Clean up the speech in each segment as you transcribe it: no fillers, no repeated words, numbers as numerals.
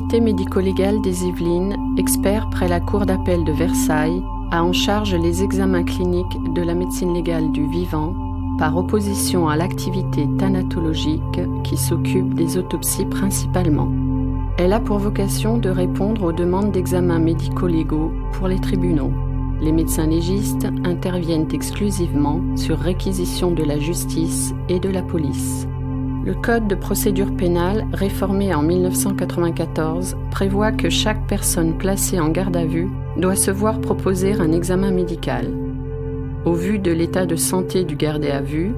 santé médico-légale des Yvelines, expert près la Cour d'appel de Versailles, a en charge les examens cliniques de la médecine légale du vivant, par opposition à l'activité thanatologique qui s'occupe des autopsies principalement. Elle a pour vocation de répondre aux demandes d'examens médico-légaux pour les tribunaux. Les médecins légistes interviennent exclusivement sur réquisition de la justice et de la police. Le Code de procédure pénale, réformé en 1994, prévoit que chaque personne placée en garde à vue doit se voir proposer un examen médical. Au vu de l'état de santé du gardé à vue,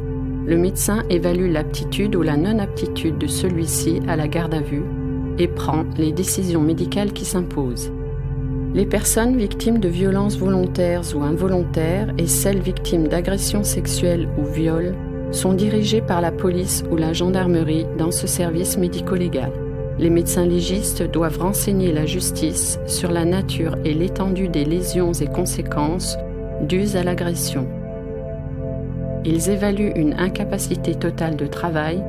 le médecin évalue l'aptitude ou la non-aptitude de celui-ci à la garde à vue et prend les décisions médicales qui s'imposent. Les personnes victimes de violences volontaires ou involontaires et celles victimes d'agressions sexuelles ou viols sont dirigées par la police ou la gendarmerie dans ce service médico-légal. Les médecins légistes doivent renseigner la justice sur la nature et l'étendue des lésions et conséquences dues à l'agression. Ils évaluent une incapacité totale de travail,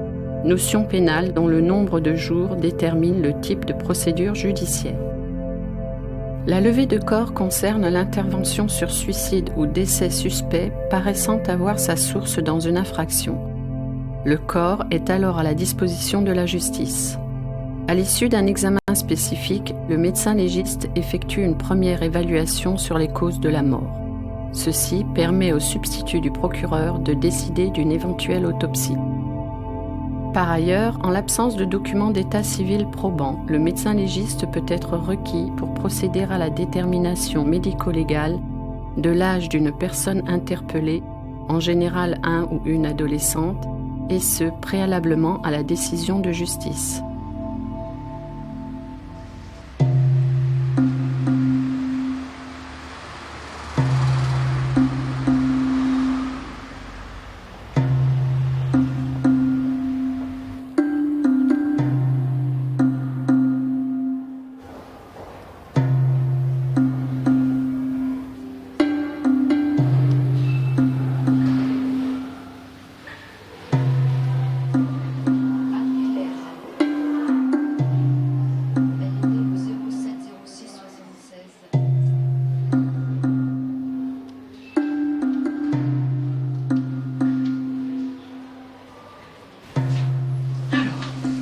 notion pénale dont le nombre de jours détermine le type de procédure judiciaire. La levée de corps concerne l'intervention sur suicide ou décès suspect paraissant avoir sa source dans une infraction. Le corps est alors à la disposition de la justice. À l'issue d'un examen spécifique, le médecin légiste effectue une première évaluation sur les causes de la mort. Ceci permet au substitut du procureur de décider d'une éventuelle autopsie. Par ailleurs, en l'absence de documents d'état civil probants, le médecin légiste peut être requis pour procéder à la détermination médico-légale de l'âge d'une personne interpellée, en général un ou une adolescente, et ce préalablement à la décision de justice.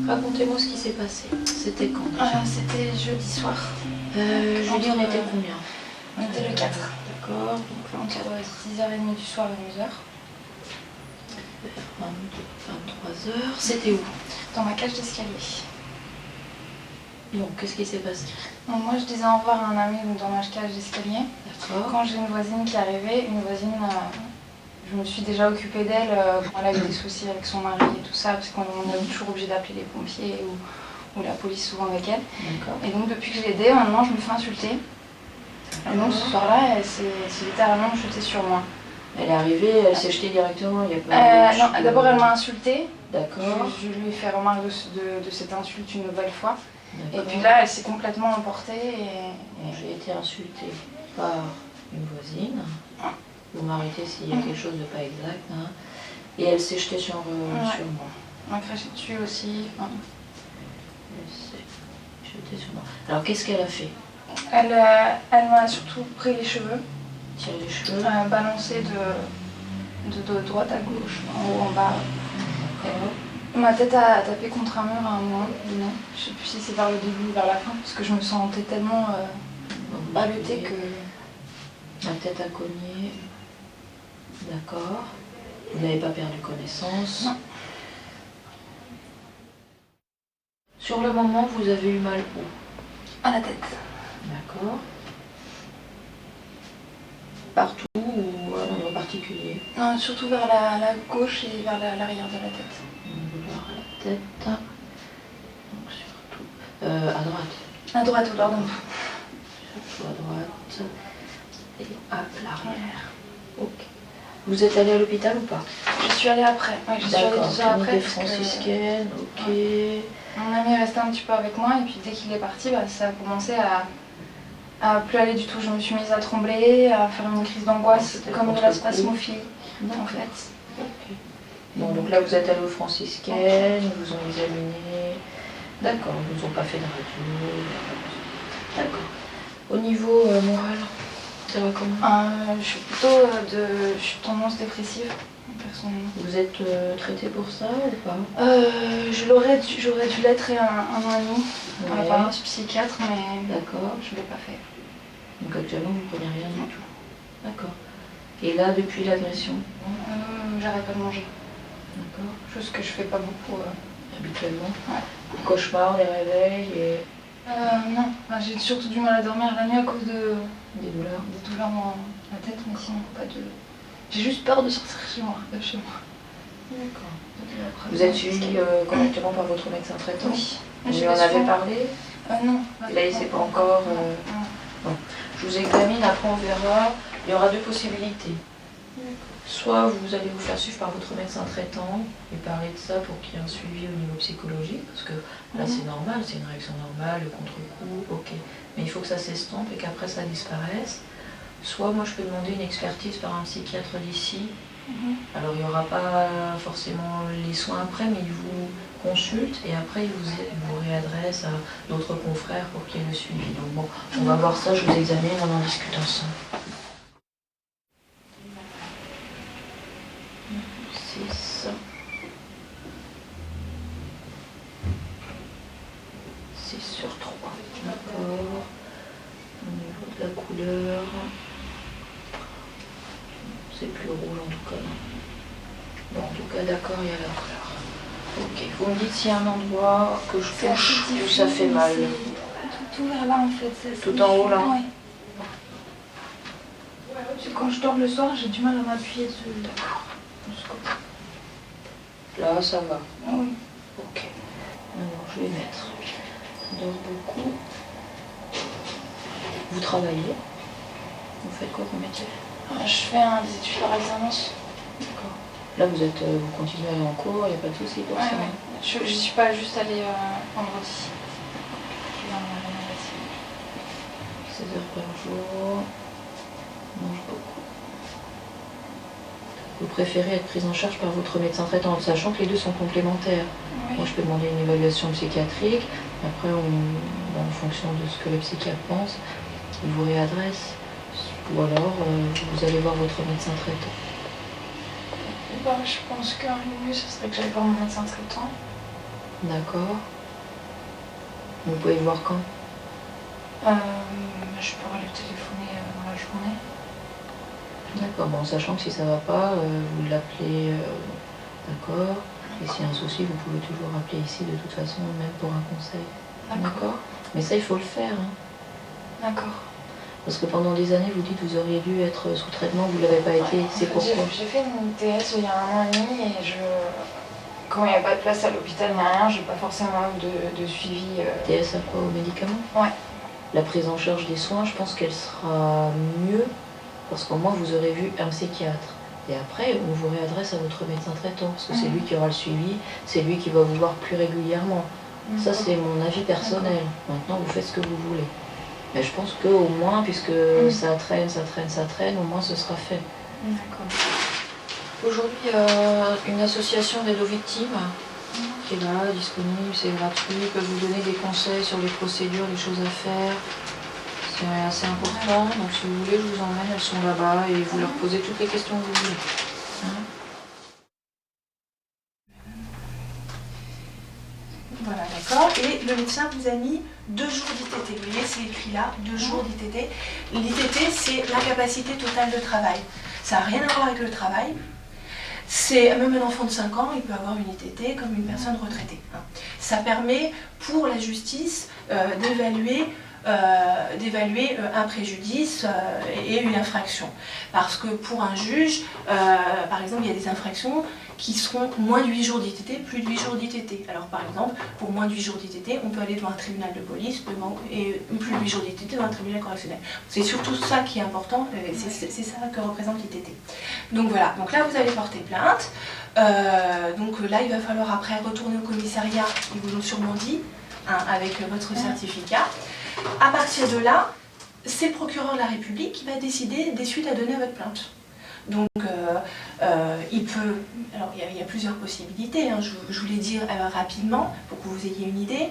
Racontez-moi ce qui s'est passé. C'était quand déjà? C'était jeudi soir. Jeudi, on était combien? On était le 4. D'accord. Donc Entre 10h30 du soir et 11h. 23h. C'était où? Dans ma cage d'escalier. Donc, qu'est-ce qui s'est passé? Donc, moi, je disais au revoir à un ami dans ma cage d'escalier. D'accord. Quand j'ai une voisine qui est arrivée, je me suis déjà occupée d'elle quand elle a eu des soucis avec son mari et tout ça, parce qu'on est toujours obligé d'appeler les pompiers ou la police souvent avec elle. D'accord. Et donc depuis que je l'ai aidée, maintenant je me fais insulter. Et donc ce soir-là, elle s'est littéralement jetée sur moi. Elle est arrivée, elle s'est jetée directement, il n'y a pas non, d'abord elle m'a insultée. D'accord. Je lui ai fait remarque de cette insulte une nouvelle fois. Et D'accord. puis là, elle s'est complètement emportée. Bon, j'ai été insultée par une voisine. Vous m'arrêtez s'il y a quelque chose de pas exact. Hein. Et elle s'est jetée sur moi. On m'a craché dessus aussi. Elle s'est jetée sur moi. Alors qu'est-ce qu'elle a fait? Elle m'a surtout pris les cheveux. Tiré les cheveux. Balancé de droite à gauche, en haut, en bas. D'accord. Ma tête a tapé contre un mur à un moment donné. Je sais plus si c'est vers le début ou vers la fin, parce que je me sentais tellement ballottée que... La tête a cogné. D'accord. Vous n'avez pas perdu connaissance? Non. Sur le moment, vous avez eu mal où? À la tête. D'accord. Partout ou à un endroit particulier? Non, surtout vers la gauche et vers l'arrière de la tête. Vers la tête. Donc surtout. À droite. À droite, pardon. Surtout à droite. Et à l'arrière. Ok. Vous êtes allé à l'hôpital ou pas? Je suis allée après. Ouais, je suis allée 2 heures après. Clinique franciscaine, ok. Ouais. Mon ami est resté un petit peu avec moi et puis dès qu'il est parti, ça a commencé à plus aller du tout. Je me suis mise à trembler, à faire une crise d'angoisse, comme de la spasmophilie en fait. Okay. Bon, donc là vous êtes allé aux franciscaines, ils vous ont examiné. D'accord, ils ne vous ont pas fait de radio. D'accord. Au niveau moral, ça va comment? Je suis plutôt je suis tendance dépressive, personnellement. Vous êtes traité pour ça ou pas? J'aurais dû l'être il y a un an et demi, par un psychiatre, mais d'accord. Je ne l'ai pas fait. Donc actuellement, vous ne prenez rien du tout. D'accord. Et là, depuis l'agression? J'arrête pas de manger. D'accord. Chose que je fais pas beaucoup. Habituellement? Ouais. Les cauchemars, les réveils et... Non, j'ai surtout du mal à dormir la nuit à cause des douleurs? Des douleurs dans la tête, mais sinon pas de... J'ai juste peur de sortir chez moi. D'accord. Vous êtes suivi correctement par votre médecin traitant? Oui. Vous lui en avez parlé? Non. Et là, il ne sait pas encore... Bon. Je vous examine, après on verra. Il y aura deux possibilités. Soit vous allez vous faire suivre par votre médecin traitant et parler de ça pour qu'il y ait un suivi au niveau psychologique, parce que là c'est normal, c'est une réaction normale, le contre-coup, ok. Mais il faut que ça s'estompe et qu'après ça disparaisse. Soit moi je peux demander une expertise par un psychiatre d'ici. Alors il n'y aura pas forcément les soins après, mais il vous consulte et après il vous réadresse à d'autres confrères pour qu'il y ait le suivi. Donc bon, on va voir ça, je vous examine, on en discute ensemble. 6. 6 sur 3. D'accord. Au niveau de la couleur, c'est plus rouge en tout cas. Bon, en tout cas, d'accord, il y a la couleur. Ok, vous me dites s'il y a un endroit que je touche où ça fait mal. Tout vers là en fait. Tout en haut là? Oui. Quand je dors le soir, j'ai du mal à m'appuyer dessus. D'accord. Là, ça va. Oui. Ok. Alors, je vais mettre. Je dors beaucoup. Vous travaillez? Vous faites quoi comme métier? Je fais des études par alternance. D'accord. Là, vous continuez à aller en cours, il n'y a pas de souci pour ça? Ouais. Je ne suis pas juste allée vendredi. Je viens de la 16 heures par jour. On mange beaucoup. Vous préférez être prise en charge par votre médecin traitant, sachant que les deux sont complémentaires. Oui. Moi, je peux demander une évaluation psychiatrique. Après, en fonction de ce que le psychiatre pense, il vous réadresse. Ou alors, vous allez voir votre médecin traitant. Je pense que le mieux, ce serait que j'aille voir mon médecin traitant. D'accord. Vous pouvez le voir quand? Je pourrais lui téléphoner dans la journée. D'accord, bon, sachant que si ça va pas, vous l'appelez, d'accord. Et s'il y a un souci, vous pouvez toujours appeler ici de toute façon, même pour un conseil. D'accord. Mais ça, il faut le faire. Hein. D'accord. Parce que pendant des années, vous dites que vous auriez dû être sous traitement, vous ne l'avez pas été. C'est pourquoi? J'ai fait une ITS il y a un an et demi et quand il n'y avait pas de place à l'hôpital ni rien, j'ai pas forcément eu de suivi. ITS à quoi? Aux médicaments? Ouais. La prise en charge des soins, je pense qu'elle sera mieux parce qu'au moins vous aurez vu un psychiatre. Et après, on vous réadresse à votre médecin traitant parce que c'est lui qui aura le suivi, c'est lui qui va vous voir plus régulièrement. Ça, c'est mon avis personnel. Maintenant, vous faites ce que vous voulez. Mais je pense qu'au moins, puisque ça traîne, au moins ce sera fait. D'accord. Aujourd'hui, une association d'aide aux victimes qui est là, disponible, c'est gratuit, ils peuvent vous donner des conseils sur les procédures, les choses à faire. C'est assez important, donc si vous voulez, je vous emmène, elles sont là-bas et vous leur posez toutes les questions que vous voulez. Hein? Voilà, d'accord. Et le médecin vous a mis 2 jours d'ITT. Vous voyez, c'est écrit là, 2 jours d'ITT. L'ITT, c'est l'incapacité totale de travail. Ça n'a rien à voir avec le travail. C'est même un enfant de 5 ans, il peut avoir une ITT comme une personne retraitée. Ça permet pour la justice d'évaluer un préjudice et une infraction. Parce que pour un juge, par exemple, il y a des infractions qui seront moins de 8 jours d'ITT, plus de 8 jours d'ITT. Alors par exemple, pour moins de 8 jours d'ITT, on peut aller devant un tribunal de police et plus de 8 jours d'ITT devant un tribunal correctionnel. C'est surtout ça qui est important, c'est ça que représente l'ITT. Donc voilà, donc là vous allez porter plainte. Donc là il va falloir après retourner au commissariat, ils vous l'ont sûrement dit, avec votre certificat. À partir de là, c'est le procureur de la République qui va décider des suites à donner à votre plainte. Donc il peut, alors il y a plusieurs possibilités, hein, je vous les dis rapidement pour que vous ayez une idée.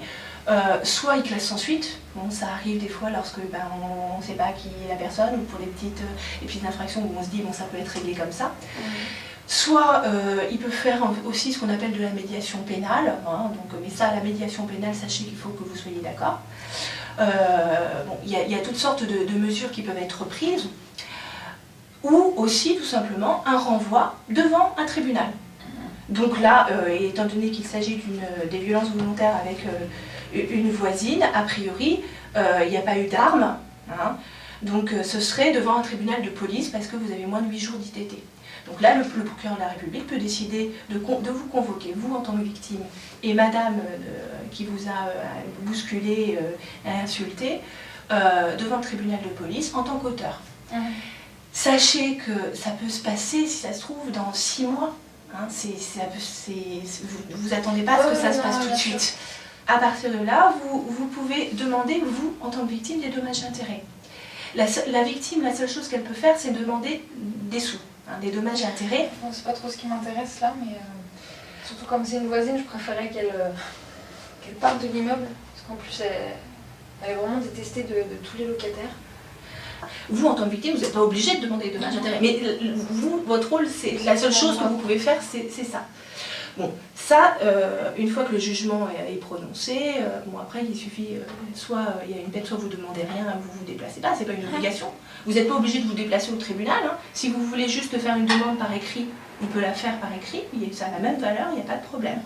Soit il classe sans suite, bon, ça arrive des fois lorsque on ne sait pas qui est la personne, ou pour des petites infractions où on se dit bon ça peut être réglé comme ça. Soit il peut faire aussi ce qu'on appelle de la médiation pénale, hein, donc, mais ça la médiation pénale, sachez qu'il faut que vous soyez d'accord. Bon, il y a toutes sortes de mesures qui peuvent être prises, ou aussi tout simplement un renvoi devant un tribunal. Donc là, étant donné qu'il s'agit des violences volontaires avec une voisine, a priori, il n'y a pas eu d'armes, hein, donc ce serait devant un tribunal de police parce que vous avez moins de 8 jours d'ITT. Donc là, le procureur de la République peut décider de vous convoquer, vous en tant que victime, et madame qui vous a bousculé, insulté, devant le tribunal de police en tant qu'auteur. Sachez que ça peut se passer, si ça se trouve, dans 6 mois. Hein, vous attendez pas à ce que ça se passe tout de suite. À partir de là, vous pouvez demander, vous, en tant que victime, des dommages et intérêts. La victime, la seule chose qu'elle peut faire, c'est demander des sous, hein, des dommages et intérêts. Bon, c'est pas trop ce qui m'intéresse là, mais surtout comme c'est une voisine, je préférais qu'elle parte de l'immeuble, parce qu'en plus, elle est vraiment détestée de tous les locataires. Vous, en tant que victime, vous n'êtes pas obligé de demander des dommages et intérêts, mais vous, votre rôle, c'est la seule chose que vous pouvez faire, c'est ça. Bon, ça, une fois que le jugement est prononcé, bon après il suffit, soit il y a une peine, soit vous ne demandez rien, vous ne vous déplacez pas, c'est pas une obligation. Vous n'êtes pas obligé de vous déplacer au tribunal, hein. Si vous voulez juste faire une demande par écrit, on peut la faire par écrit, ça a la même valeur, il n'y a pas de problème.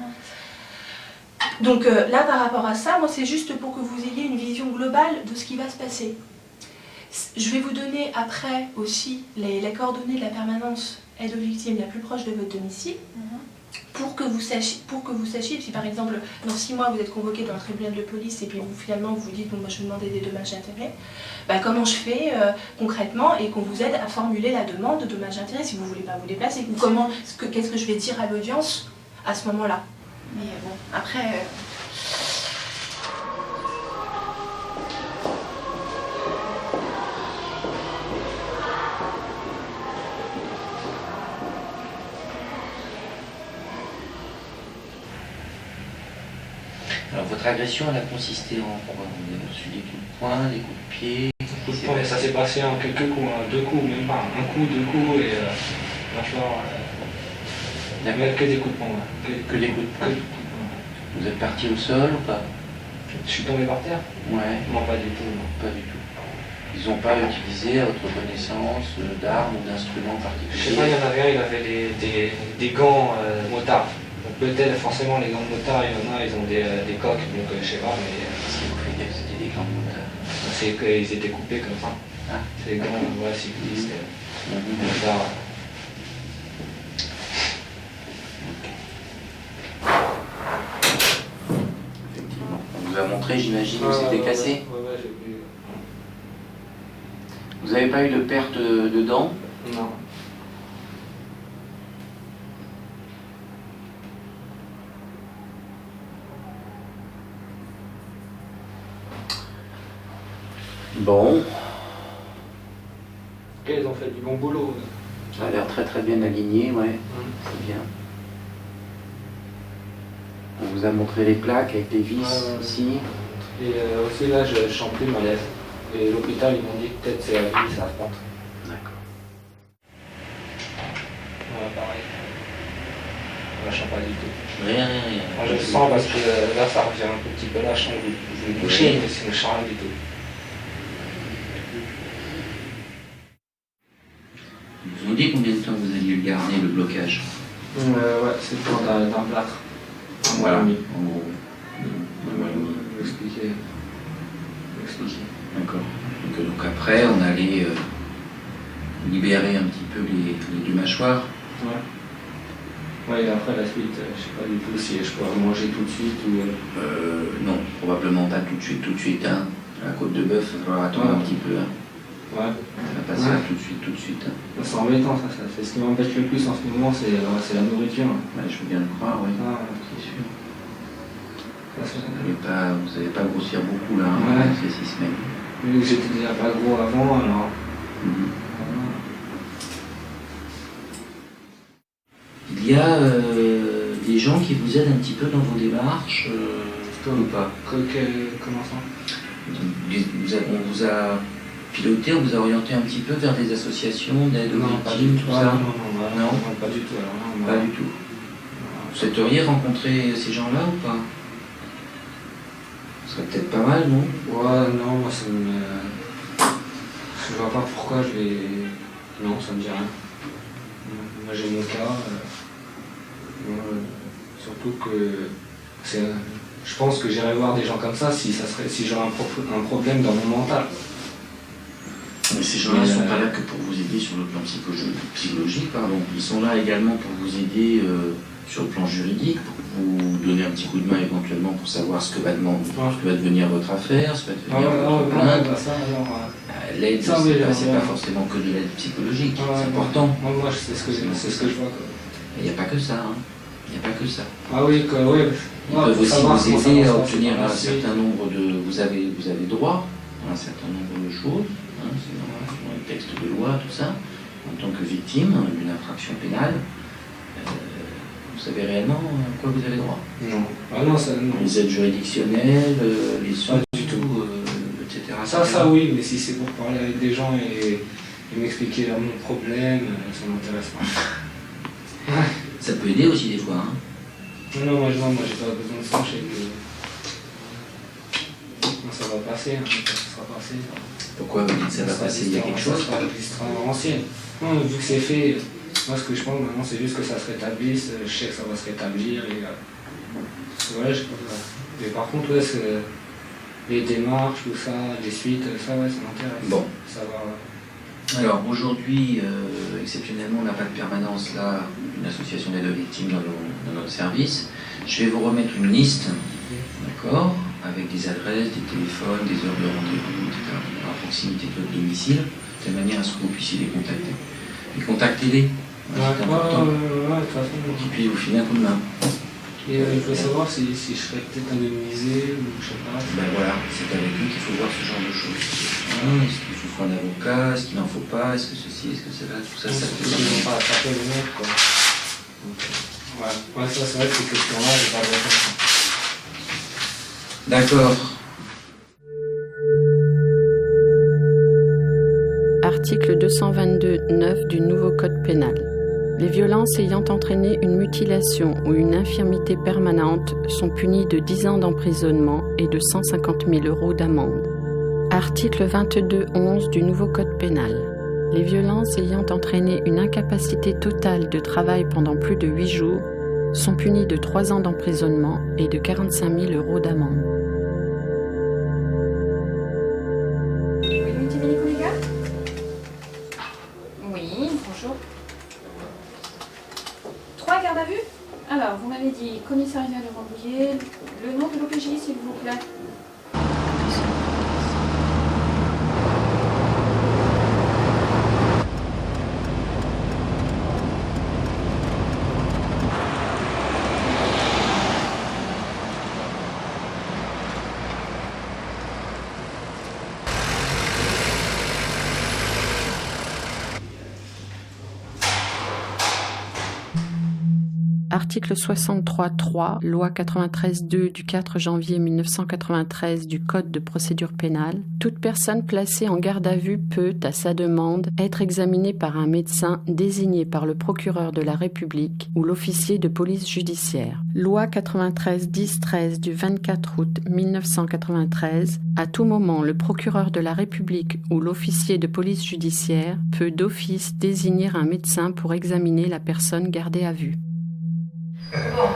Donc là, par rapport à ça, moi c'est juste pour que vous ayez une vision globale de ce qui va se passer. Je vais vous donner après aussi les coordonnées de la permanence aide aux victimes la plus proche de votre domicile, pour que vous sachiez, si par exemple dans 6 mois vous êtes convoqué dans le tribunal de police et puis finalement vous vous dites bon moi je vais demander des dommages et intérêts, comment je fais concrètement, et qu'on vous aide à formuler la demande de dommages et intérêts si vous ne voulez pas vous déplacer, ou qu'est-ce que je vais dire à l'audience à ce moment-là. Mais bon, après... Alors votre agression, elle a consisté en quoi? Vous avez reçu des coups de poing, des coups de pied? Coups de poing, ça s'est passé en quelques coups, hein, 2 coups, même pas, 1 coup, 2 coups, et franchement, que des coups de poing. Que des coups de poing. Vous êtes parti au sol ou pas? Je suis tombé par terre? Ouais. Non, pas du tout. Non. Pas du tout. Ils n'ont pas utilisé, à votre connaissance, d'armes ou d'instruments particuliers? Je sais pas, il y en avait un, il avait des gants motards. Donc peut-être forcément les gants de motard, il y en a, ils ont des coques, donc je sais pas, mais... Qu'est-ce qui vous fait dire que c'était des gants de motard? C'est qu'ils étaient coupés comme ça. Ah. C'est des gants, ouais, cyclistes, motards. Effectivement. On vous a montré, j'imagine, où c'était cassé? Ouais, j'ai vu. Vous n'avez pas eu de perte de dents? Non. Bon. Ils ont fait du bon boulot. Ça a l'air très très bien aligné, ouais. C'est bien. On vous a montré les plaques avec les vis aussi. Et aussi là, je chante plus ma lèvre. Et l'hôpital, ils m'ont dit que peut-être c'est la vie, ça remonte. D'accord. Ouais, pareil. Moi, je sens pas du tout. Rien. Moi, je le sens parce que là, ça revient un petit peu là, je sens que vous me touchez, mais sinon, je sens rien du tout. Ils vous ont dit combien de temps vous alliez le garder, le blocage? Ouais, c'est le temps d'un plâtre. Voilà, en gros. M'expliquer. D'accord. Donc après, on allait libérer un petit peu les 2 mâchoires. Ouais, et après la suite, je sais pas du tout si je pourrais manger tout de suite ou... Non, probablement pas tout de suite. Hein. La côte de bœuf, il va falloir attendre un petit peu. Hein. Ouais. Ça va passer tout de suite. Hein. C'est embêtant ça. Ce qui m'embête le plus en ce moment, c'est la nourriture. Ouais, je veux bien le croire, oui. Ah, c'est sûr. Ça, Vous n'allez pas grossir beaucoup là, ouais. Ces 6 semaines. Vu que j'étais déjà pas gros avant, alors... Il y a des gens qui vous aident un petit peu dans vos démarches ou pas? Comment ça? On vous a piloté, on vous a orienté un petit peu vers des associations d'aide aux victimes, tout ça? Non, pas du tout. Alors, non, pas du tout. Vous souhaiteriez rencontrer ces gens-là ou pas? Ce serait peut-être pas mal, non? Ouais, non, moi ça me... Je vois pas pourquoi je vais... Non, ça me dit rien. Moi j'ai mon cas. Surtout que... Je pense que j'irai voir des gens comme ça si j'aurais un problème dans mon mental. Mais ces gens-là ne sont pas là que pour vous aider sur le plan psychologique, pardon. Ils sont là également pour vous aider sur le plan juridique, pour vous donner un petit coup de main éventuellement pour savoir ce que va devenir votre affaire, ce que va devenir votre plainte. L'aide, c'est pas forcément que de l'aide psychologique, c'est important. Moi, c'est ce que je vois. Il n'y a pas que ça, hein. Il n'y a pas que ça. Ah oui, oui. Ils peuvent aussi vous aider à obtenir un certain nombre de... Vous avez droit à un certain nombre de choses, hein, c'est dans les textes de loi, tout ça, en tant que victime d'une infraction pénale. Vous savez réellement à quoi vous avez droit? Non. Ah non, ça, non. Les aides juridictionnelles, les sous, du tout, etc. Ça oui, mais si c'est pour parler avec des gens et m'expliquer mon problème, ça m'intéresse pas. Ça peut aider aussi des fois. Hein. Non, moi j'ai pas besoin de ça, je sais que ça va passer, hein, ça sera passé. Pourquoi vous dites ça va passer? Il y a quelque chose? Ça sera ancienne. Non, vu que c'est fait, moi ce que je pense maintenant c'est juste que ça se rétablisse, je sais que ça va se rétablir et ouais, mais par contre ouais, les démarches, tout ça, les suites, ça ouais, ça m'intéresse. Bon. Ça va. Alors aujourd'hui, exceptionnellement, on n'a pas de permanence là, une association d'aide aux victimes dans notre service. Je vais vous remettre une liste, d'accord, avec des adresses, des téléphones, des heures de rendez-vous, etc., à proximité de votre domicile, de manière à ce que vous puissiez les contacter. Et contactez-les, c'est important, qu'ils puissent vous filer un coup de main. Et je voulais savoir si je serais peut-être indemnisé ou je sais pas. Ben voilà, c'est avec eux qu'il faut voir ce genre de choses. Est-ce qu'il faut un avocat, est-ce qu'il n'en faut pas, est-ce que ceci, est-ce que cela, tout ça, ça peut pas venir, quoi. Ouais, ça c'est vrai que ces questions-là, j'ai pas de réponse. D'accord. Article 222.9 du nouveau code pénal. Les violences ayant entraîné une mutilation ou une infirmité permanente sont punies de 10 ans d'emprisonnement et de 150 000 € d'amende. Article 22.11 du nouveau code pénal. Les violences ayant entraîné une incapacité totale de travail pendant plus de 8 jours sont punies de 3 ans d'emprisonnement et de 45 000 € d'amende. Oui, bonjour. 3 gardes à vue? Alors, vous m'avez dit commissariat de Rambouillet, le nom de l'OPJ s'il vous plaît. Article 63.3, loi 93.2 du 4 janvier 1993 du Code de procédure pénale, toute personne placée en garde à vue peut, à sa demande, être examinée par un médecin désigné par le procureur de la République ou l'officier de police judiciaire. Loi 93-10-13 du 24 août 1993, à tout moment, le procureur de la République ou l'officier de police judiciaire peut d'office désigner un médecin pour examiner la personne gardée à vue. Bon, alors,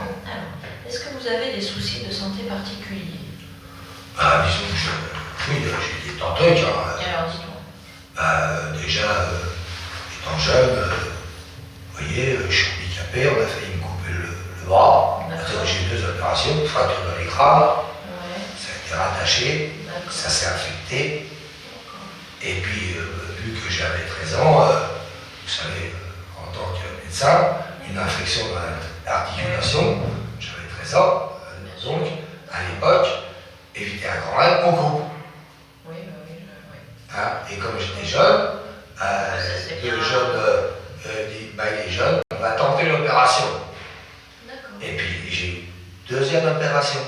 est-ce que vous avez des soucis de santé particuliers? Disons que oui, j'ai des tas de trucs. Alors, dites-moi. Déjà, étant jeune, vous voyez, je suis handicapé, on a failli me couper le bras. J'ai eu 2 opérations, fracture de l'écrase, ça a été rattaché, ça s'est infecté. Et puis, vu que j'avais 13 ans, vous savez, en tant que médecin, une infection dans l'articulation, j'avais 13 ans, donc à l'époque, éviter un grand rêve, on coupe. Oui. Et comme j'étais jeune, les jeunes, on va tenter l'opération. opération.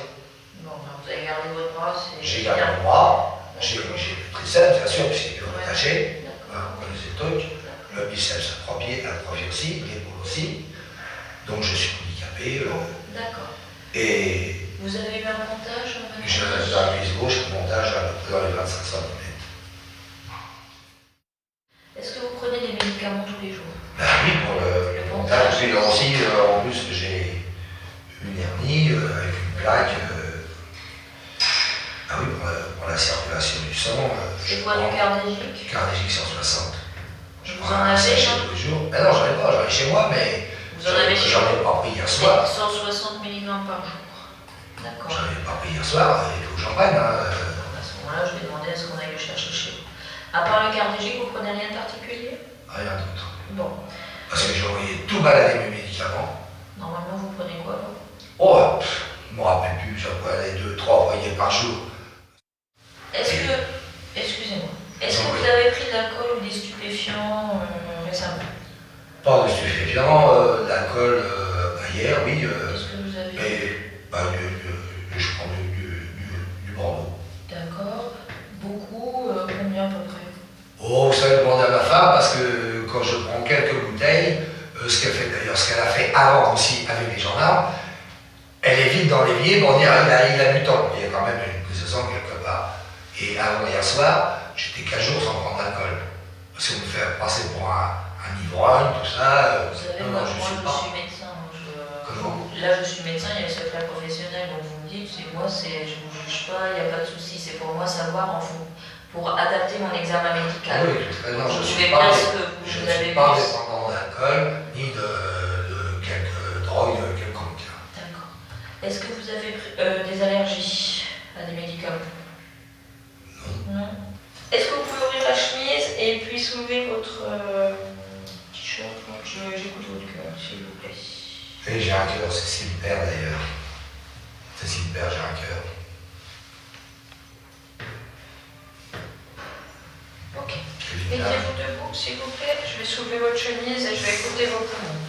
Bon, ben, vous avez gardé votre bras, c'est... J'ai gardé mon bras, j'ai le triceps, bien sûr, puisqu'il est plus rattaché. Voilà, on connaît ces trucs. Le biceps à 3 pieds, aussi, l'épaule aussi. Donc je suis handicapé. D'accord. Et vous avez eu un montage j'ai dans la cuisse gauche un montage à peu près dans les 25 cm. Est-ce que vous prenez des médicaments tous les jours? Ben oui, pour le montage. Et là aussi, en plus, j'ai une hernie avec une plaque. Ah oui, pour la circulation du sang. C'est quoi du cardégique? Cardégique 160. Vous en avez tous les jours. Ben non, j'en ai pas, j'en ai chez moi, mais vous en avez chez j'en ai pas pris hier soir. 160 mg par jour. D'accord. J'en ai pas pris hier soir, il faut que j'en prenne. Hein. À ce moment-là, je vais demander à ce qu'on aille le chercher chez vous. À part le cardégique, vous prenez rien de particulier? Rien d'autre. Bon. Parce que j'ai envoyé tout balader mes médicaments. Normalement, vous prenez quoi là? Oh, je me rappelle plus, ça pourrait aller 2-3 envoyés par jour. Est-ce que, excusez-moi, est-ce que vous avez pris de l'alcool ou des stupéfiants récemment? Pas de stupéfiants, l'alcool, hier, oui. Qu'est-ce que vous avez? Mais, je prends du Bordeaux. D'accord. Beaucoup, combien à peu près? Oh, ça dépend à ma femme, parce que quand je prends quelques bouteilles, ce qu'elle fait d'ailleurs, ce qu'elle a fait avant aussi avec les gendarmes, elle est vite dans l'évier, bon, il a du temps, il y a quand même une prise de sang quelque part. Et avant hier soir, j'étais 4 jours sans prendre d'alcool. Parce qu'on me fait passer pour un ivrogne, tout ça. Vous savez, non, moi, je suis médecin. Comment? Là, je suis médecin, il y a le secret professionnel, donc vous me dites, c'est moi, je ne vous juge pas, il n'y a pas de souci, c'est pour moi savoir en fond, pour adapter mon examen médical. Oui, non, je ne suis vais pas dépendant d'alcool, ni de quelque drogue quelconque. D'accord. Est-ce que vous avez des allergies à des médicaments? Non. Est-ce que vous pouvez ouvrir la chemise et puis soulever votre t-shirt? J'écoute votre cœur, s'il vous plaît. Et j'ai un cœur, c'est ce qui me perd d'ailleurs. C'est ce qui me perd, j'ai un cœur. Ok. Mettez-vous debout, s'il vous plaît. Je vais soulever votre chemise et je vais écouter vos poumons.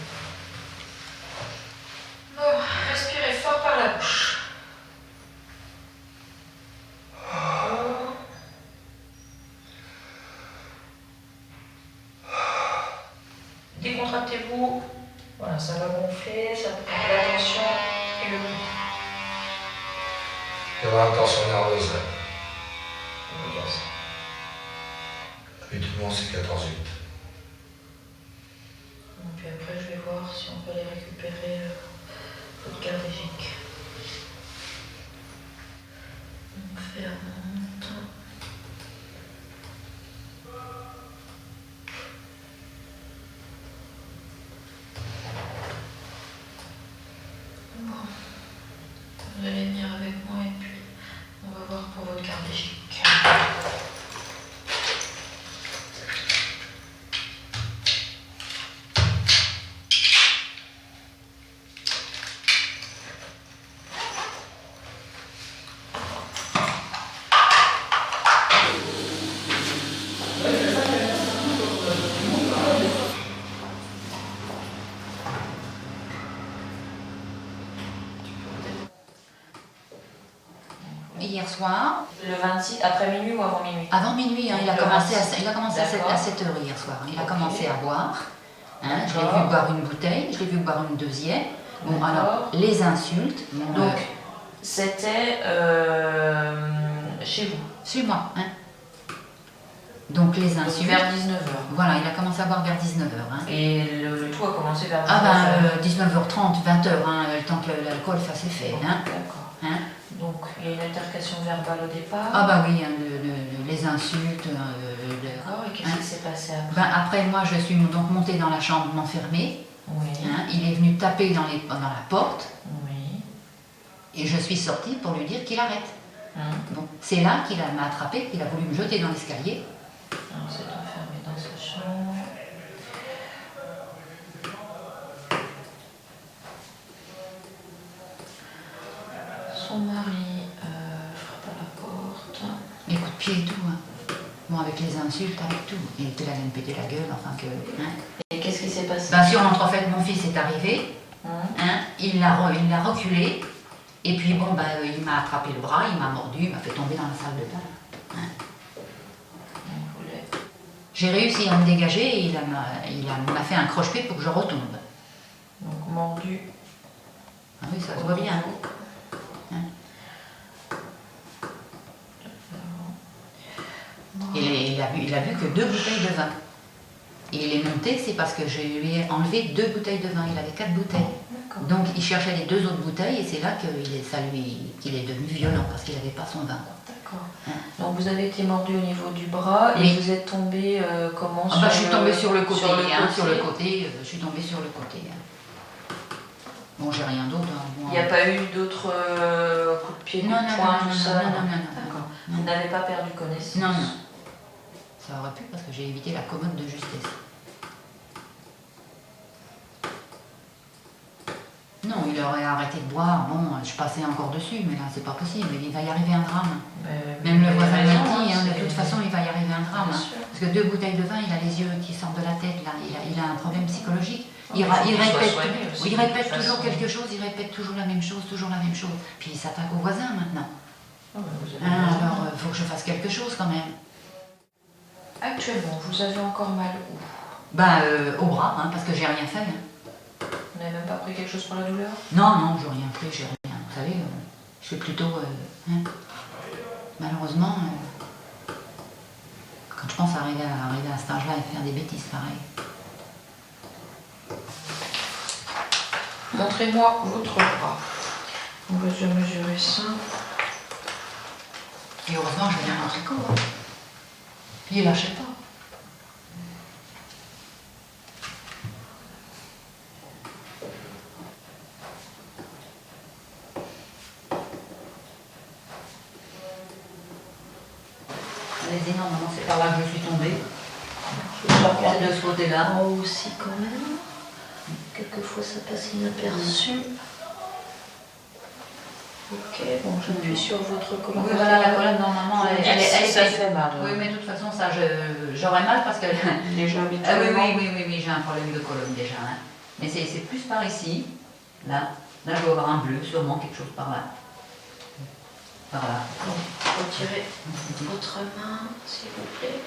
Bon, respirez fort par la bouche. Décontractez-vous. Voilà, ça va gonfler, ça prend la tension et le pouls. Il y aura une tension nerveuse. On va dire ça. Habituellement, c'est 14-8. Et puis après, je vais voir si on peut aller récupérer votre cardégique. On fait un monte. Bon. Vous allez venir avec moi et puis on va voir pour votre cardégique. Hier soir. Le 26, après minuit ou avant minuit? Avant minuit, hein, il a commencé à 7h hier soir. Il a Ok. commencé à boire. Hein, je l'ai vu boire une bouteille, je l'ai vu boire une deuxième. Bon, D'accord. alors, les insultes. Bon, Donc, c'était chez vous? chez moi. Hein. Donc, les Donc, insultes. vers 19h. Voilà, il a commencé à boire vers 19h. Hein. Et le tout a commencé vers 19h? Ah ben, 19h30, 20h, hein, le temps que l'alcool fasse effet. Hein. D'accord. Hein. Donc, il y a une altercation verbale au départ? Ah bah oui, hein, les insultes. D'accord, et qu'est-ce qui s'est passé après? Ben, après, moi, je suis donc montée dans la chambre m'enfermer. Oui. Hein, il est venu taper dans la porte. Oui. Et je suis sortie pour lui dire qu'il arrête. Hein? Bon, c'est là qu'il m'a attrapé, qu'il a voulu me jeter dans l'escalier. Alors, c'est enfermé dans sa chambre. Son mari frappe à la porte. Les coups de pied et tout. Hein. Bon, avec les insultes, avec tout. Il était là à me péter la gueule, enfin que... Hein. Et qu'est-ce qui s'est passé? Ben, sur l'entrefaite, mon fils est arrivé. Hein? Hein, il l'a reculé. Et puis bon, il m'a attrapé le bras, il m'a mordu, il m'a fait tomber dans la salle de bain. Hein. J'ai réussi à me dégager et il m'a fait un croche-pied pour que je retombe. Donc mordu. Ah oui, ça se voit bien. Hein. Il a bu que 2 bouteilles de vin. Et il est monté, c'est parce que je lui ai enlevé 2 bouteilles de vin. Il avait 4 bouteilles. Donc il cherchait les 2 autres bouteilles et c'est là qu'il est devenu violent parce qu'il n'avait pas son vin. D'accord. Hein. Donc vous avez été mordu au niveau du bras et vous êtes tombé comment je suis tombée sur le côté. Je suis tombée sur le côté. Bon, j'ai rien d'autre. Il n'y a pas eu d'autres coups de pied, coups de poing, tout ça? Non. D'accord. Vous n'avez pas perdu connaissance? Non. Ça aurait pu parce que j'ai évité la commode de justesse. Non, il aurait arrêté de boire. Bon, je passais encore dessus, mais là, c'est pas possible. Il va y arriver un drame. Même le voisin m'a dit, de toute façon, il va y arriver un drame. Parce que 2 bouteilles de vin, il a les yeux qui sortent de la tête. Là. Il a un problème psychologique. Il répète toujours quelque chose, il répète toujours la même chose. Puis il s'attaque aux voisins maintenant. Alors, il faut que je fasse quelque chose quand même. Actuellement, vous avez encore mal où? Au bras, parce que j'ai rien fait. Vous n'avez même pas pris quelque chose pour la douleur? Non, j'ai rien pris, j'ai rien. Vous savez, je suis plutôt... malheureusement, quand je pense arriver à cet âge-là et faire des bêtises pareilles. Montrez-moi votre bras. On va déjà mesurer ça. Et heureusement, je viens en tricot. Puis il lâchait pas. Allez-y, non, maman, c'est par là que je suis tombée. Je regarde de ce côté-là. En haut aussi quand même. Quelquefois ça passe inaperçu. Ok, bon, j'appuie sur votre colonne. Oui, voilà, la colonne, normalement, ça fait mal. Oui, mais de toute façon, ça, j'aurais mal parce que... Déjà habituellement. Oui, j'ai un problème de colonne déjà. Hein. Mais c'est plus par ici. Là, je dois avoir un bleu, sûrement quelque chose par là. Par là. Bon, retirez votre main, s'il vous plaît.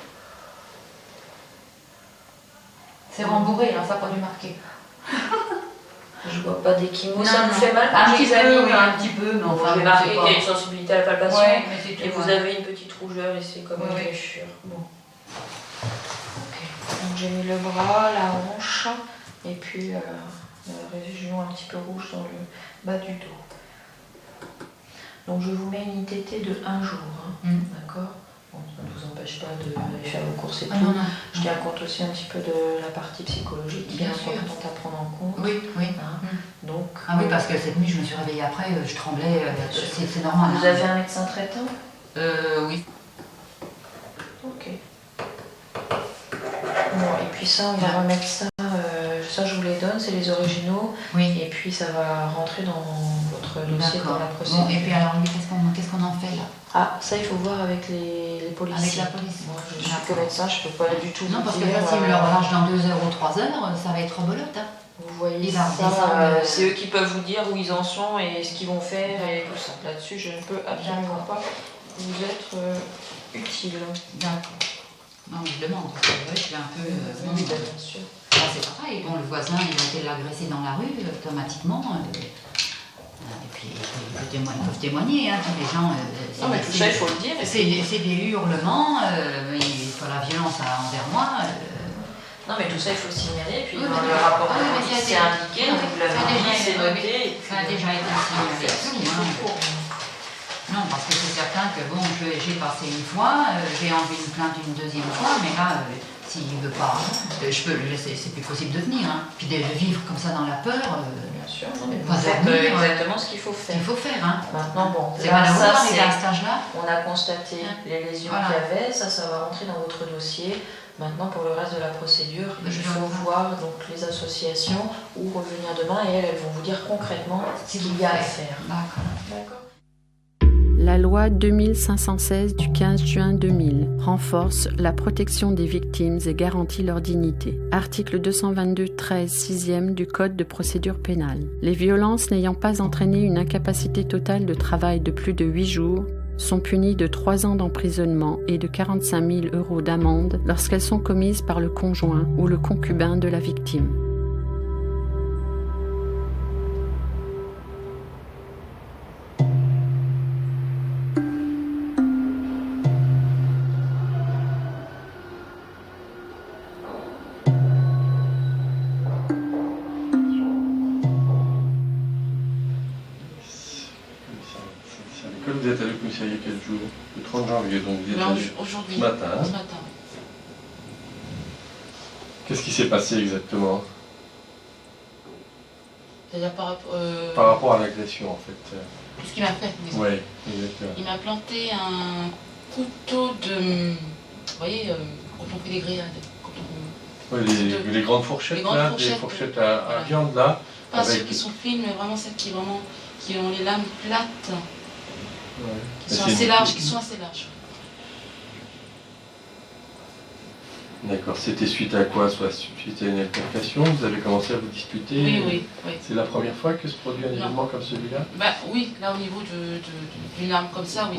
C'est rembourré, là, ça n'a pas dû marquer. Je vois pas d'échymose. Ça vous fait mal? Un petit peu, mais enfin... Vous avez marqué qu'il y a une sensibilité à la palpation. Ouais, et vous avez une petite rougeur ici, comme une blessure. Bon. Ok. Donc j'ai mis le bras, la hanche, et puis la région un petit peu rouge dans le bas du dos. Donc je vous mets une ITT de 1 jour. D'accord? Bon, ça ne vous empêche pas d'aller faire vos courses et tout. Non. Je tiens compte aussi un petit peu de la partie psychologique qui est importante à prendre en compte. Oui. Donc, oui, parce que cette nuit, je me suis réveillée après, je tremblais, c'est normal. Vous avez un médecin traitant? Oui. Ok. Bon, et puis ça, on va remettre ça, ça je vous les donne, c'est les originaux. Oui. Et puis ça va rentrer dans votre dossier pour la procédure. Bon, et puis alors lui, qu'est-ce qu'on en fait là? Ah, ça il faut voir avec les policiers. Avec la police. Moi, je suis que médecin, je ne peux pas du tout non, vous parce dire. que là, s'ils leur relâchent dans 2 heures ou 3 heures, ça va être rebelote. Hein. Vous voyez ça, c'est eux qui peuvent vous dire où ils en sont et ce qu'ils vont faire et tout ça. Là-dessus, je ne peux absolument pas vous être utile. D'accord. Non, je demande, parce que je suis un peu... oui, bien sûr. C'est pareil, bon, le voisin, il a été agressé dans la rue, automatiquement. Et puis, ils peuvent témoigner, hein, tous les gens... non, mais tout ça, il faut le dire. C'est des hurlements, il faut la violence envers moi. Non, mais tout ça, il faut le signaler. Et puis, dans le rapport de police, c'est indiqué, donc vous l'avez dit, c'est noté. Ça a déjà été signalé. Non, parce que c'est certain que bon, j'ai passé une fois, j'ai enlevé une plainte une 2e fois, mais là, s'il ne veut pas, je peux le laisser, c'est plus possible de venir. Hein. Puis de vivre comme ça dans la peur, bien sûr, mais pas vous faites exactement ce qu'il faut faire. Hein. Maintenant, bon, c'est malheureux d'arriver à cet âge-là. On a constaté les lésions qu'il y avait, ça va rentrer dans votre dossier. Maintenant, pour le reste de la procédure, il faut voir donc, les associations ou revenir demain et elles vont vous dire concrètement ce qu'il y a à faire. D'accord. La loi 2516 du 15 juin 2000 renforce la protection des victimes et garantit leur dignité. Article 222-13 6e du Code de procédure pénale. Les violences n'ayant pas entraîné une incapacité totale de travail de plus de 8 jours sont punies de 3 ans d'emprisonnement et de 45 000 € d'amende lorsqu'elles sont commises par le conjoint ou le concubin de la victime. Vous êtes allé au commissariat quel jour? Le 30 janvier, donc vous êtes allé aujourd'hui, ce matin. Ce matin. Qu'est-ce qui s'est passé exactement? C'est-à-dire par rapport à l'agression en fait. Qu'est-ce qu'il m'a fait? Oui, exactement. Il m'a planté un couteau de... Vous voyez, quand on fait des grillades. Oui, les grandes fourchettes, des fourchettes à viande là. Pas ceux qui sont fines, mais vraiment celles qui ont les lames plates. Ouais. Qui sont assez larges. D'accord. C'était suite à quoi? Soit suite à une altercation? Vous avez commencé à vous disputer? Oui. C'est la première fois que se produit un événement comme celui-là? Oui, là au niveau d'une arme comme ça, oui.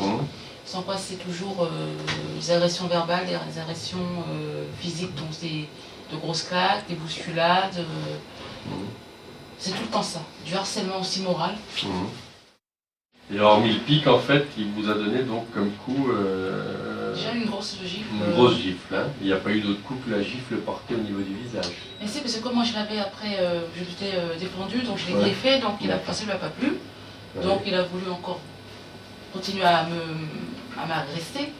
Sans quoi c'est toujours des agressions verbales, des agressions physiques, donc de grosses claques, des bousculades. C'est tout le temps ça. Du harcèlement aussi moral. Et hormis le pic, en fait, il vous a donné donc comme coup... Déjà une grosse gifle. Une grosse gifle, hein. Il n'y a pas eu d'autre coup que la gifle portée au niveau du visage. Mais c'est parce que comme moi je l'avais après, je m'étais défendue, donc je l'ai griffé, donc ça ne lui a pas plu. Donc il a voulu encore continuer à m'agresser.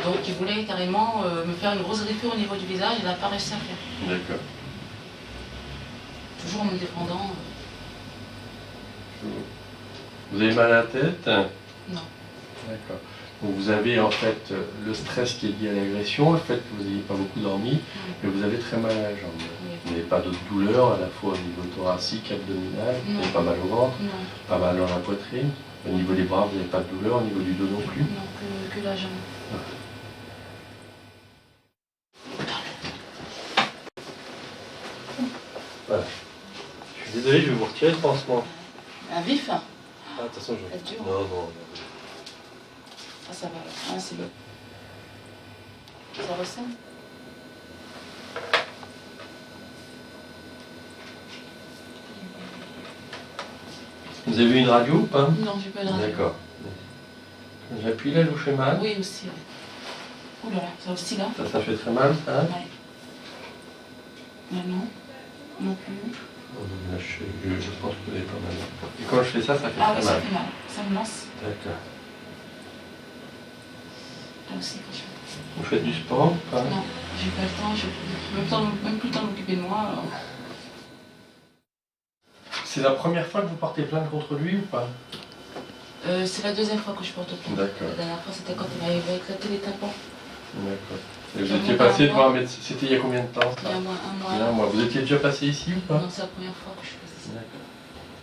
Donc il voulait carrément me faire une grosse griffure au niveau du visage, il n'a pas réussi à faire. D'accord. Toujours en me défendant. Vous avez mal à la tête? Non. D'accord. Donc vous avez en fait le stress qui est lié à l'agression, le fait que vous n'ayez pas beaucoup dormi, et vous avez très mal à la jambe. Vous n'avez pas d'autres douleurs, à la fois au niveau thoracique, abdominal, vous n'avez pas mal au ventre, pas mal dans la poitrine, au niveau des bras vous n'avez pas de douleur, au niveau du dos non plus? Non, que la jambe. Voilà. Je suis désolé, je vais vous retirer le pansement. Un vif? Attention, je vais... Non. Ah, ça va. Ah, c'est bon. Ça ressemble? Vous avez vu une radio ou pas? Non, j'ai pas de radio. D'accord. J'appuie là, vous fait mal? Oui, aussi. Ouh là là, ça aussi là. Ça fait très mal, ça? Ouais. Non plus. Là, je pense que vous avez pas mal. Et quand je fais ça, ça fait très mal. Ah oui, ça fait mal. Ça me lance. D'accord. Là aussi, quand je fais. Vous faites du sport? Pas? Non, j'ai pas le temps, j'ai même plus le temps de m'occuper de moi. Alors. C'est la première fois que vous portez plainte contre lui ou pas? C'est la deuxième fois que je porte plainte. D'accord. La dernière fois, c'était quand il m'avait éclaté les tympans. D'accord. Et vous étiez passé devant un médecin, c'était il y a combien de temps? Il y a un mois. Il y a un mois. Vous étiez déjà passé ici ou pas? Non, c'est la première fois que je suis passée ici. D'accord.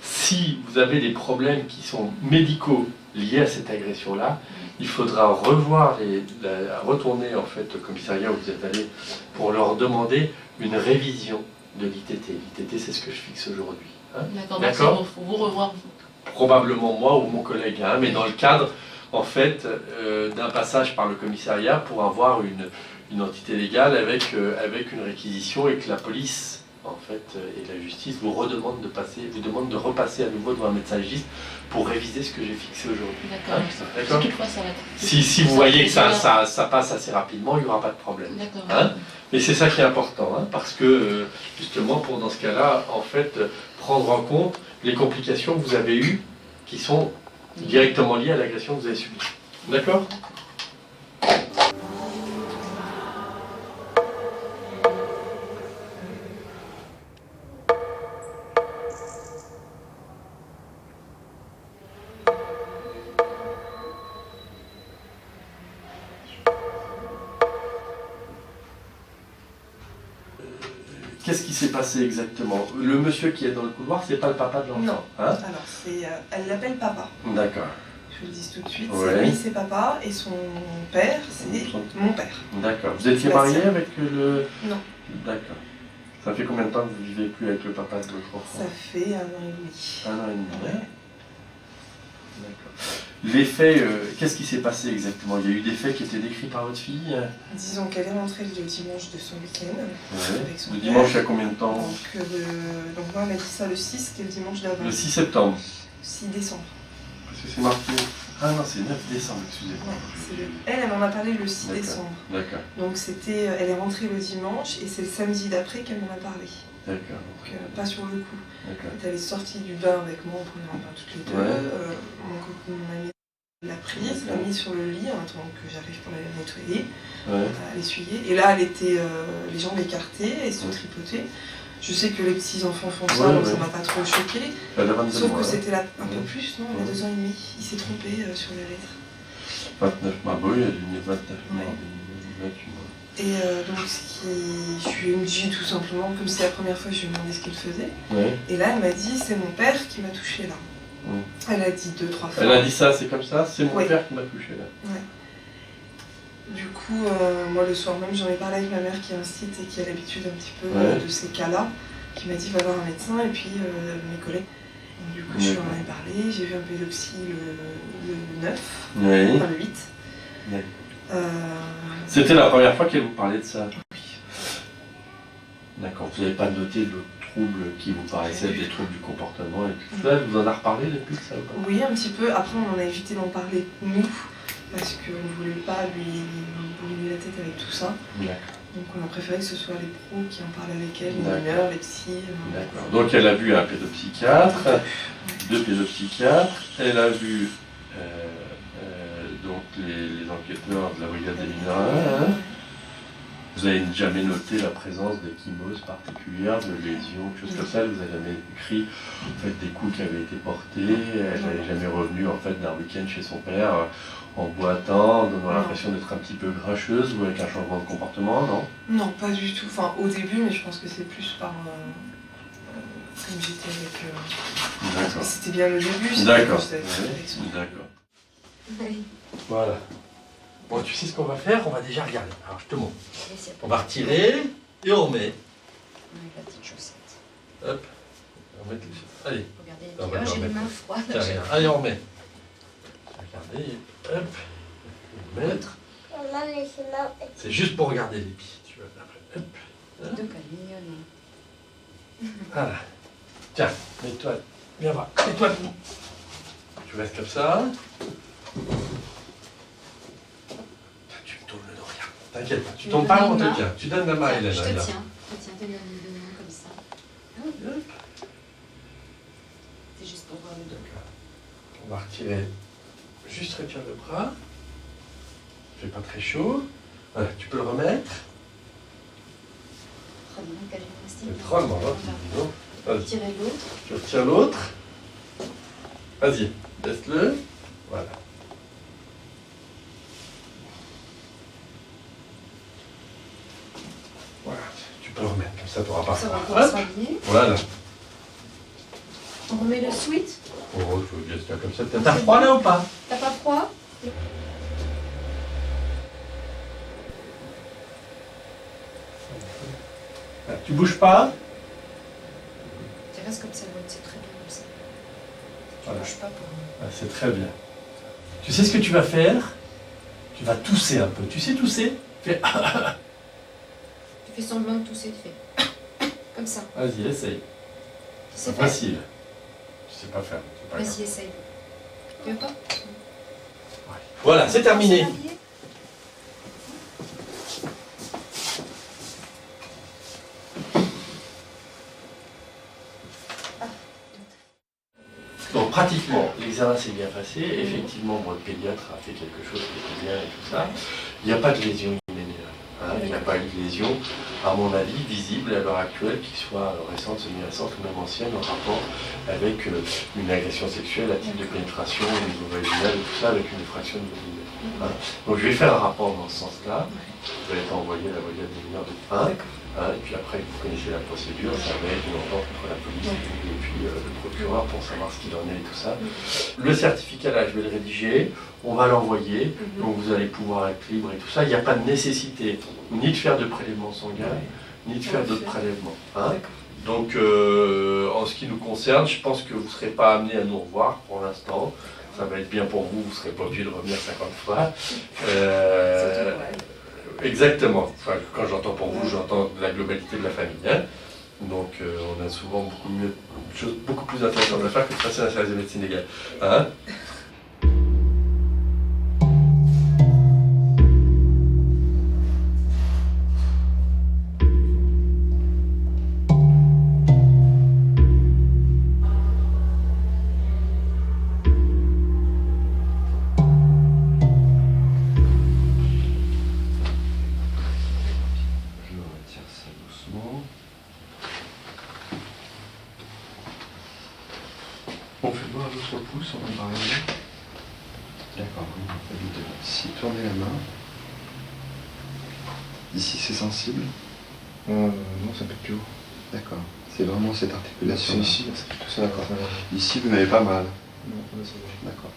Si vous avez des problèmes qui sont médicaux liés à cette agression-là, il faudra retourner en fait au commissariat où vous êtes allé pour leur demander une révision de l'ITT. L'ITT, c'est ce que je fixe aujourd'hui. Hein? D'accord. Il faut vous revoir. Probablement moi ou mon collègue, hein, mais dans le cadre en fait d'un passage par le commissariat pour avoir une entité légale avec une réquisition et que la police en fait et la justice vous demande de repasser à nouveau devant un médecin légiste pour réviser ce que j'ai fixé aujourd'hui. D'accord. D'accord. Toutefois, ça va être... Si vous voyez que ça passe assez rapidement, il n'y aura pas de problème. D'accord. Hein? Mais c'est ça qui est important, hein, parce que justement pour dans ce cas-là, en fait, prendre en compte les complications que vous avez eues qui sont directement liées à l'agression que vous avez subie. D'accord ? Qu'est-ce qui s'est passé exactement? Le monsieur qui est dans le couloir, c'est pas le papa de l'enfant? Non. Hein? Alors, elle l'appelle papa. D'accord. Je le dis tout de suite. Ouais. Lui, c'est papa, et son père, c'est mon père. D'accord. Vous étiez Bastien. marié avec le... Non. D'accord. Ça fait combien de temps que vous vivez plus avec le papa de votre enfant? Ça fait 1 an et demi. 1 an et demi. Ouais. D'accord. Les faits, qu'est-ce qui s'est passé exactement? Il y a eu des faits qui étaient décrits par votre fille? Disons qu'elle est rentrée le dimanche de son week-end avec son Le père. dimanche, il y a combien de temps? Donc moi, elle m'a dit ça le 6, c'était le dimanche d'avant. Le 6 septembre. 6 décembre. Parce que c'est marqué... Ah non, c'est 9 décembre, excusez-moi. Ouais, elle m'en a parlé le 6 décembre. D'accord. Donc c'était, elle est rentrée le dimanche et c'est le samedi d'après qu'elle m'en a parlé. D'accord. Donc pas sur le coup. D'accord. Elle est sortie du bain avec moi, on prenait un bain toutes les deux. Ouais. Mon ami l'a prise, l'a mise sur le lit en attendant que j'arrive pour la nettoyer, Ouais. à l'essuyer. Et là, elle était les jambes écartées et se tripotait. Je sais que les petits enfants font ça, donc ça m'a pas trop choqué. Elle a 22 Sauf mois, que hein. c'était là un peu plus, non? Elle a 2 ans et demi. Il s'est trompé sur la lettre. 29 mois, bah oui, elle a 29 mois, Ouais. 28 mois. Et donc, je lui ai dit tout simplement, comme c'était la première fois, je lui ai demandé ce qu'il faisait. Ouais. Et là, elle m'a dit, c'est mon père qui m'a touché là. Elle a dit 2-3 fois. Elle a dit ça, c'est comme ça? C'est mon Ouais. père qui m'a touché là. Ouais. Du coup, moi le soir même, j'en ai parlé avec ma mère qui est un site et qui a l'habitude un petit peu de ces cas-là, qui m'a dit va voir un médecin et puis mes collègues. Donc, du coup, je lui en ai parlé, j'ai vu un pédopsie le 9, Oui. enfin le 8. Oui. C'était la première fois qu'elle vous parlait de ça? Oui. D'accord, vous n'avez pas noté d'autres troubles qui vous paraissaient des troubles du comportement et tout ça? Elle vous en a reparlé depuis ça ou pas? Oui, un petit peu. Après, on en a évité d'en parler nous, parce qu'on ne voulait pas lui brûler la tête avec tout ça. D'accord. Donc on a préféré que ce soit les pros qui en parlent avec elle, les mineurs, les psys. D'accord. Donc elle a vu un pédopsychiatre, 2 pédopsychiatres, elle a vu donc les enquêteurs de la brigade des mineurs. Hein. Vous n'avez jamais noté la présence d'échymoses particulières, de lésions, quelque chose comme ça? Vous n'avez jamais écrit en fait, des coups qui avaient été portés? Elle n'est jamais revenue en fait, d'un week-end chez son père en boitant, en donnant l'impression d'être un petit peu grincheuse ou avec un changement de comportement, non? Non, pas du tout. Enfin, au début, mais je pense que c'est plus par... comme j'étais avec... D'accord. C'était bien le début. D'accord. Oui. D'accord. Oui. Voilà. Bon, tu sais ce qu'on va faire? On va déjà regarder. Alors, je te montre. On va retirer et on remet. Avec la petite chaussette. Hop. On met les chaussettes. Allez. Regardez, j'ai les mains froides. Allez, on remet. Regardez. Hop. On va mettre. C'est juste pour regarder les pieds. Tu vois, après. Hop. Donc, elle est mignonne. Voilà. Tiens, mets-toi. Viens voir. Mets-toi debout. Tu restes comme ça. Tu me tournes le dos, regarde. T'inquiète pas. Tu tombes pas, on te tient. Tu donnes la main à Hélène. Je te là. tiens. Donne deux mains comme ça. Hop. C'est juste pour voir le dos. On va retirer. Juste retire le bras. Il fait pas très chaud. Voilà, tu peux le remettre. C'est drôlement là, dis donc. Vas-y. Retirez l'autre. Tu retires l'autre. Vas-y, laisse-le. Voilà. Voilà, tu peux le remettre, comme ça tu n'auras pas Ça va froid. encore Hop. s'habiller. Voilà. On remet le sweat. Oh, je veux bien se faire comme ça. T'as froid là ou pas? T'as pas froid? Tu bouges pas? Tu restes comme ça, c'est très bien comme ça. Tu Voilà. bouges pas pour... Ah, c'est très bien. Tu sais ce que tu vas faire? Tu vas tousser un peu. Tu sais tousser? Fais... Tu fais semblant de tousser, tu fais... Comme ça. Vas-y, essaye. Tu sais C'est faire? facile. Tu sais pas faire. c'est pas grave. Vas-y, essaye. Tu veux pas? Voilà, c'est terminé. habillé? Donc pratiquement, l'examen s'est bien passé. Effectivement, votre pédiatre a fait quelque chose qui était bien et tout ça. Il n'y a pas de lésion immédiate. Hein. Il n'y a pas eu de lésion, à mon avis, visible à l'heure actuelle, qui soit récente, semi-récente ou même ancienne, en rapport avec une agression sexuelle à type de pénétration au niveau vaginal et tout ça, avec une effraction de millimètre. Hein. Donc je vais faire un rapport dans ce sens-là. Vous allez être envoyé à la brigade des mineurs de 1. Hein, et puis après, vous connaissez la procédure, ça va être une entente entre la police et puis puis le procureur pour savoir ce qu'il en est et tout ça. Le certificat là, je vais le rédiger, on va l'envoyer, donc vous allez pouvoir être libre et tout ça. Il n'y a pas de nécessité ni de faire de prélèvement sanguin, ni de faire d'autres prélèvements. Hein. Donc en ce qui nous concerne, je pense que vous ne serez pas amené à nous revoir pour l'instant. Ça va être bien pour vous, vous ne serez pas obligé de revenir 50 fois. Exactement. Enfin, quand j'entends pour vous, j'entends la globalité de la famille. Hein. Donc on a souvent beaucoup plus intéressantes à faire que de passer à un service de médecine légale. Hein. On fait voir votre pouce, on va regarder. D'accord, ici, tournez la main. Ici, c'est sensible. Non, ça peut être plus haut. D'accord, c'est vraiment cette articulation. C'est ici, ça fait tout ça. D'accord. Ici, vous n'avez pas mal. Non, ça va. D'accord.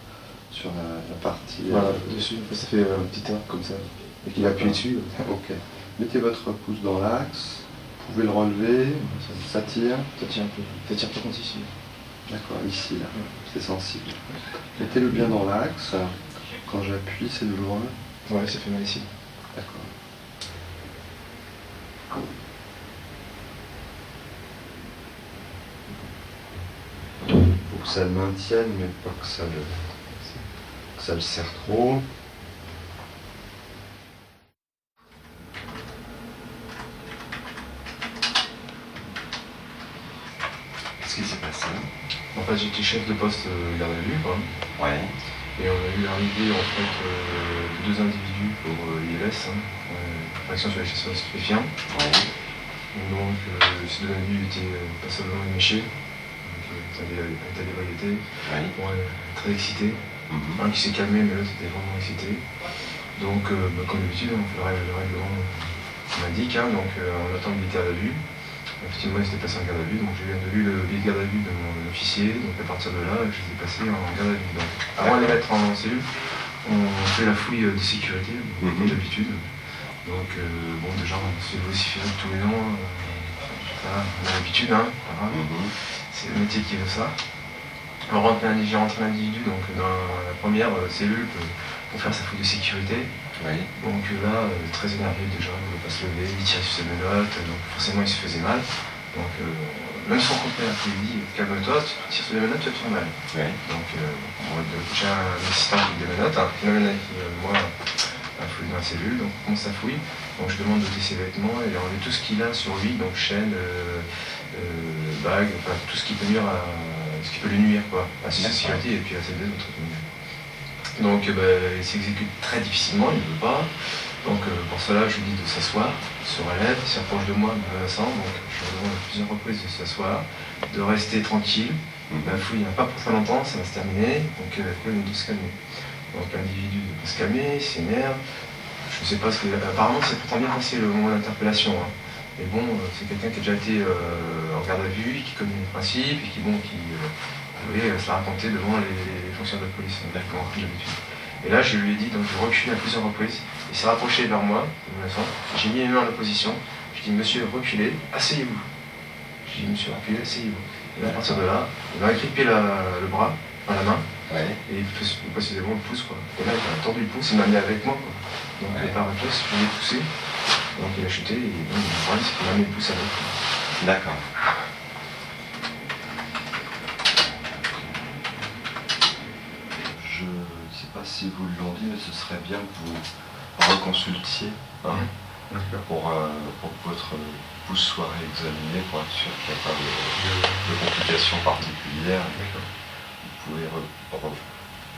Sur la partie. Voilà, dessus, ça fait un petit arc comme ça. Et qu'il appuie dessus. Ok. Mettez votre pouce dans l'axe. Vous pouvez le relever. Ça tire. Ça tire un peu. Ça tire par contre ici. D'accord, ici, là, c'est sensible. Mettez-le bien dans l'axe. Quand j'appuie, c'est douloureux. Ouais, ça fait mal ici. D'accord. Faut que ça le maintienne, mais pas que ça le serre trop. Qu'est-ce qui s'est passé? En fait, j'étais chef de poste garde à vue, quoi. Ouais. Et on a eu l'arrivée en fait de 2 individus pour l'ILS, action sur les chasseurs de stupéfiants. Ouais. Donc ces 2 individus étaient passablement éméchés, état d'ébriété, très excités. Un qui s'est calmé, mais l'autre était vraiment excité. Donc comme d'habitude, on fait le règlement qu'on indique, hein, donc on attend le militaire à vue. Effectivement, il s'était passé en garde à vue, donc j'ai vu le billet de garde à vue de mon officier, donc à partir de là, je les ai passés en garde à vue. Donc, avant de les mettre en cellule, on fait la fouille de sécurité, comme d'habitude. Donc, bon, déjà, on se fait vociférer de tous les noms, on a l'habitude, hein, c'est le métier qui veut ça. J'ai rentré l'individu donc, dans la première cellule pour faire sa fouille de sécurité. Oui. Donc là, très énervé déjà, il ne voulait pas se lever, il tirait sur ses menottes, donc forcément il se faisait mal. Donc même son compère qui lui dit calme-toi, tu tires sur les menottes, tu vas te faire mal. Oui. Donc j'ai un assistant qui des menottes, qui m'amène avec moi à fouiller dans la cellule, donc on commence à fouiller. Donc je demande d'ôter ses vêtements et enlever tout ce qu'il a sur lui, donc chaîne, bague, enfin tout ce qui peut nuire ce qui peut lui nuire quoi, à sa sécurité et puis à celle des autres. Donc il s'exécute très difficilement, il ne veut pas. Donc pour cela, je lui dis de s'asseoir, il se relève, il s'approche de moi, menaçant. Donc je lui demande à plusieurs reprises de s'asseoir, de rester tranquille. La fouille n'a pas pour très longtemps, ça va se terminer. Donc il faut se calmer. Donc l'individu ne peut pas se calmer, il s'énerve. Je ne sais pas ce que. Apparemment, c'est pourtant bien passé le moment d'interpellation. Hein. Mais bon, c'est quelqu'un qui a déjà été en garde à vue, qui connaît les principes et qui se l'a raconté devant les fonctionnaires de police, d'accord, comme d'habitude. Et là, je lui ai dit, donc je recule à plusieurs reprises, il s'est rapproché vers moi, j'ai mis les mains en opposition, je dis, monsieur, reculez, asseyez-vous. Je dis, monsieur, reculez, asseyez-vous. Et à partir de là, il m'a agrippé le bras, la main, et plus précisément le pouce, quoi. Et là, il a tendu le pouce, il m'a mis avec moi, quoi. Donc, il n'est pas réflexe, je l'ai poussé, donc il a chuté, et donc, le problème, c'est qu'il m'a mis le pouce avec. D'accord. Je ne sais pas si vous l'ont dit, mais ce serait bien que vous reconsultiez pour que votre pouce soit réexaminé pour être sûr qu'il n'y a pas de complications particulières. Vous pouvez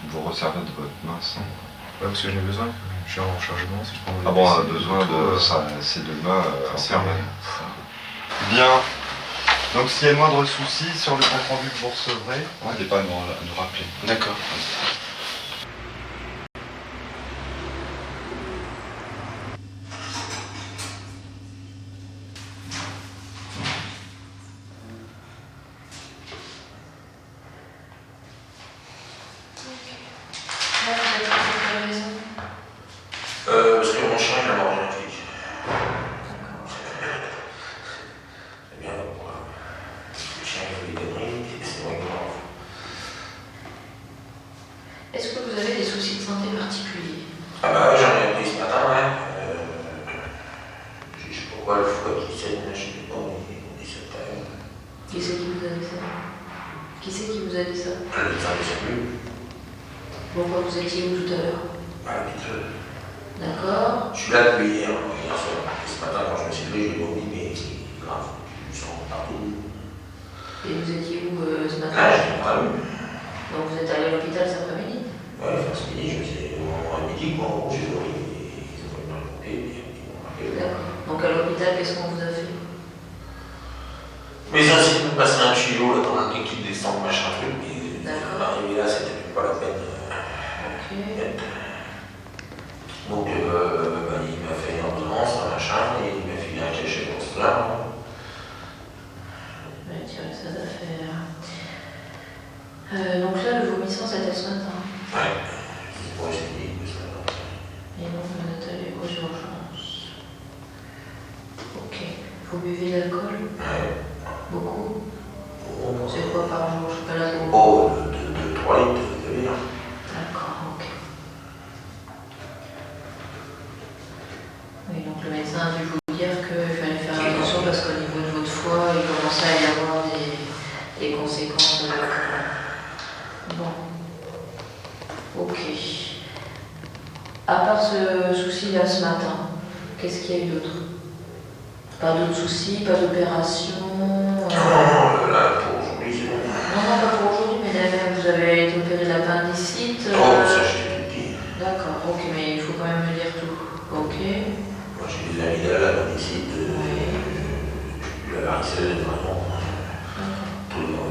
vous resservir de votre main sans... Ouais, parce que j'en ai besoin, je suis en chargement, si je prends... Ah bon, on a besoin de ces 2 mains en permanence. Bien. Donc s'il y a le moindre souci sur le compte rendu que vous recevrez, n'hésitez pas à nous rappeler. D'accord. a dit ça? Qui c'est qui vous a dit ça? Le médecin de cellule. Pourquoi vous étiez où tout à l'heure? À l'hôpital. D'accord. Je suis là depuis hier soir. Et ce matin, quand je me suis levé, j'ai vomi, mais c'est grave. Je sens partout. Et vous étiez où ce matin? Ah, je suis pas vu. Donc vous êtes allé à l'hôpital cet après-midi? Ouais, ce midi, je me suis dit, à midi, quoi, j'ai vomi, et ils ont pas eu de D'accord. Donc à l'hôpital, qu'est-ce qu'on vous a fait? Mais ça, c'est de me passer un tuyau là, dans un liquide descendre, machin truc, mais arrivé là, c'était même pas la peine. Donc il m'a fait une ordonnance, un machin, et il m'a filé un cachet pour se plaindre. Je vais tirer ça d'affaire. Donc là, le vomissant, c'était ce matin. Ouais, c'est pour essayer de ça. Et donc vous êtes allé aux urgences. Ok. Vous buvez de l'alcool? Ouais. Beaucoup? C'est quoi par jour? Je sais pas la journée. Oh, de 3 litres de bière. D'accord, ok. Oui, donc le médecin a dû vous dire qu'il fallait faire attention parce qu'au niveau de votre foie, il commençait à y avoir des conséquences de l'alcool. Bon. Ok. À part ce souci-là ce matin, qu'est-ce qu'il y a eu d'autre? Pas d'autres soucis, pas d'opération? Non, là, pour aujourd'hui, c'est bon. Non, pas pour aujourd'hui, mais même vous avez été opéré de l'appendicite. Oh, ça, j'ai tout dit. D'accord, ok, mais il faut quand même me dire tout. Ok. Moi, j'ai des amygdales, l'appendicite, la varicelle, vraiment.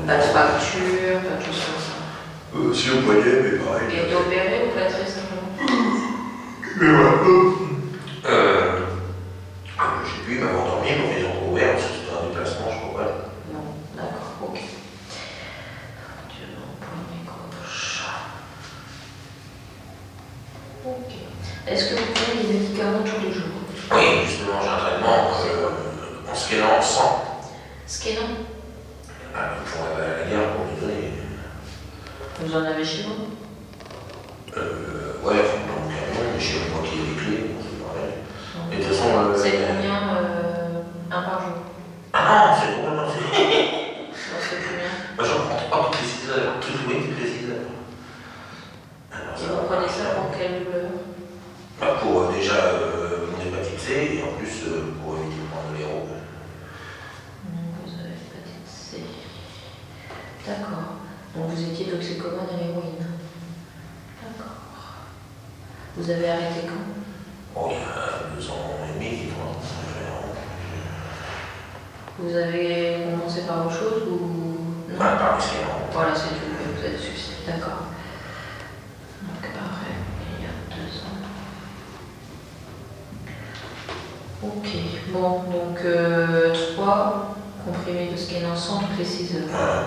Pas de fracture, pas de choses comme ça. Si, au poignet, mais pareil. Et t'es opéré ou pas très simplement? Mais voilà. Je sais plus, il m'a endormi, ils m'ont mis en ouvert, parce que c'était un déplacement, je crois pas. Non, d'accord, ok. Dieu, mon poignet gauche. Ok. Est-ce que vous prenez des médicaments tous les jours? Oui, justement, j'ai un traitement en scannant en sang. Scannant? Pour la guerre, pour les donner. Vous en avez chez vous? Ouais, dans mon camion, mais chez moi qui ai les clés, bon, c'est pareil. Mais de toute façon. C'est combien un par jour? Ah non, c'est bon, non, c'est. C'est combien? Moi, j'en prends 3 toutes les 6 heures, toutes les 6 heures. Alors, et vous prenez ça pour quelle douleur? Pour déjà mon hépatite C et en plus pour éviter de prendre de l'héros. Vous avez hépatite C. D'accord. Donc vous étiez toxicomane à l'héroïne. D'accord. Vous avez arrêté quand? Oh, il y a 2 ans et demi, je crois. Vous avez commencé par autre chose ou non? Par les scannants. Voilà, c'est tout. Vous êtes succès. D'accord. Donc arrêt il y a 2 ans. Ok. Bon, donc 3 comprimés de Scénan 100 toutes les 6 heures.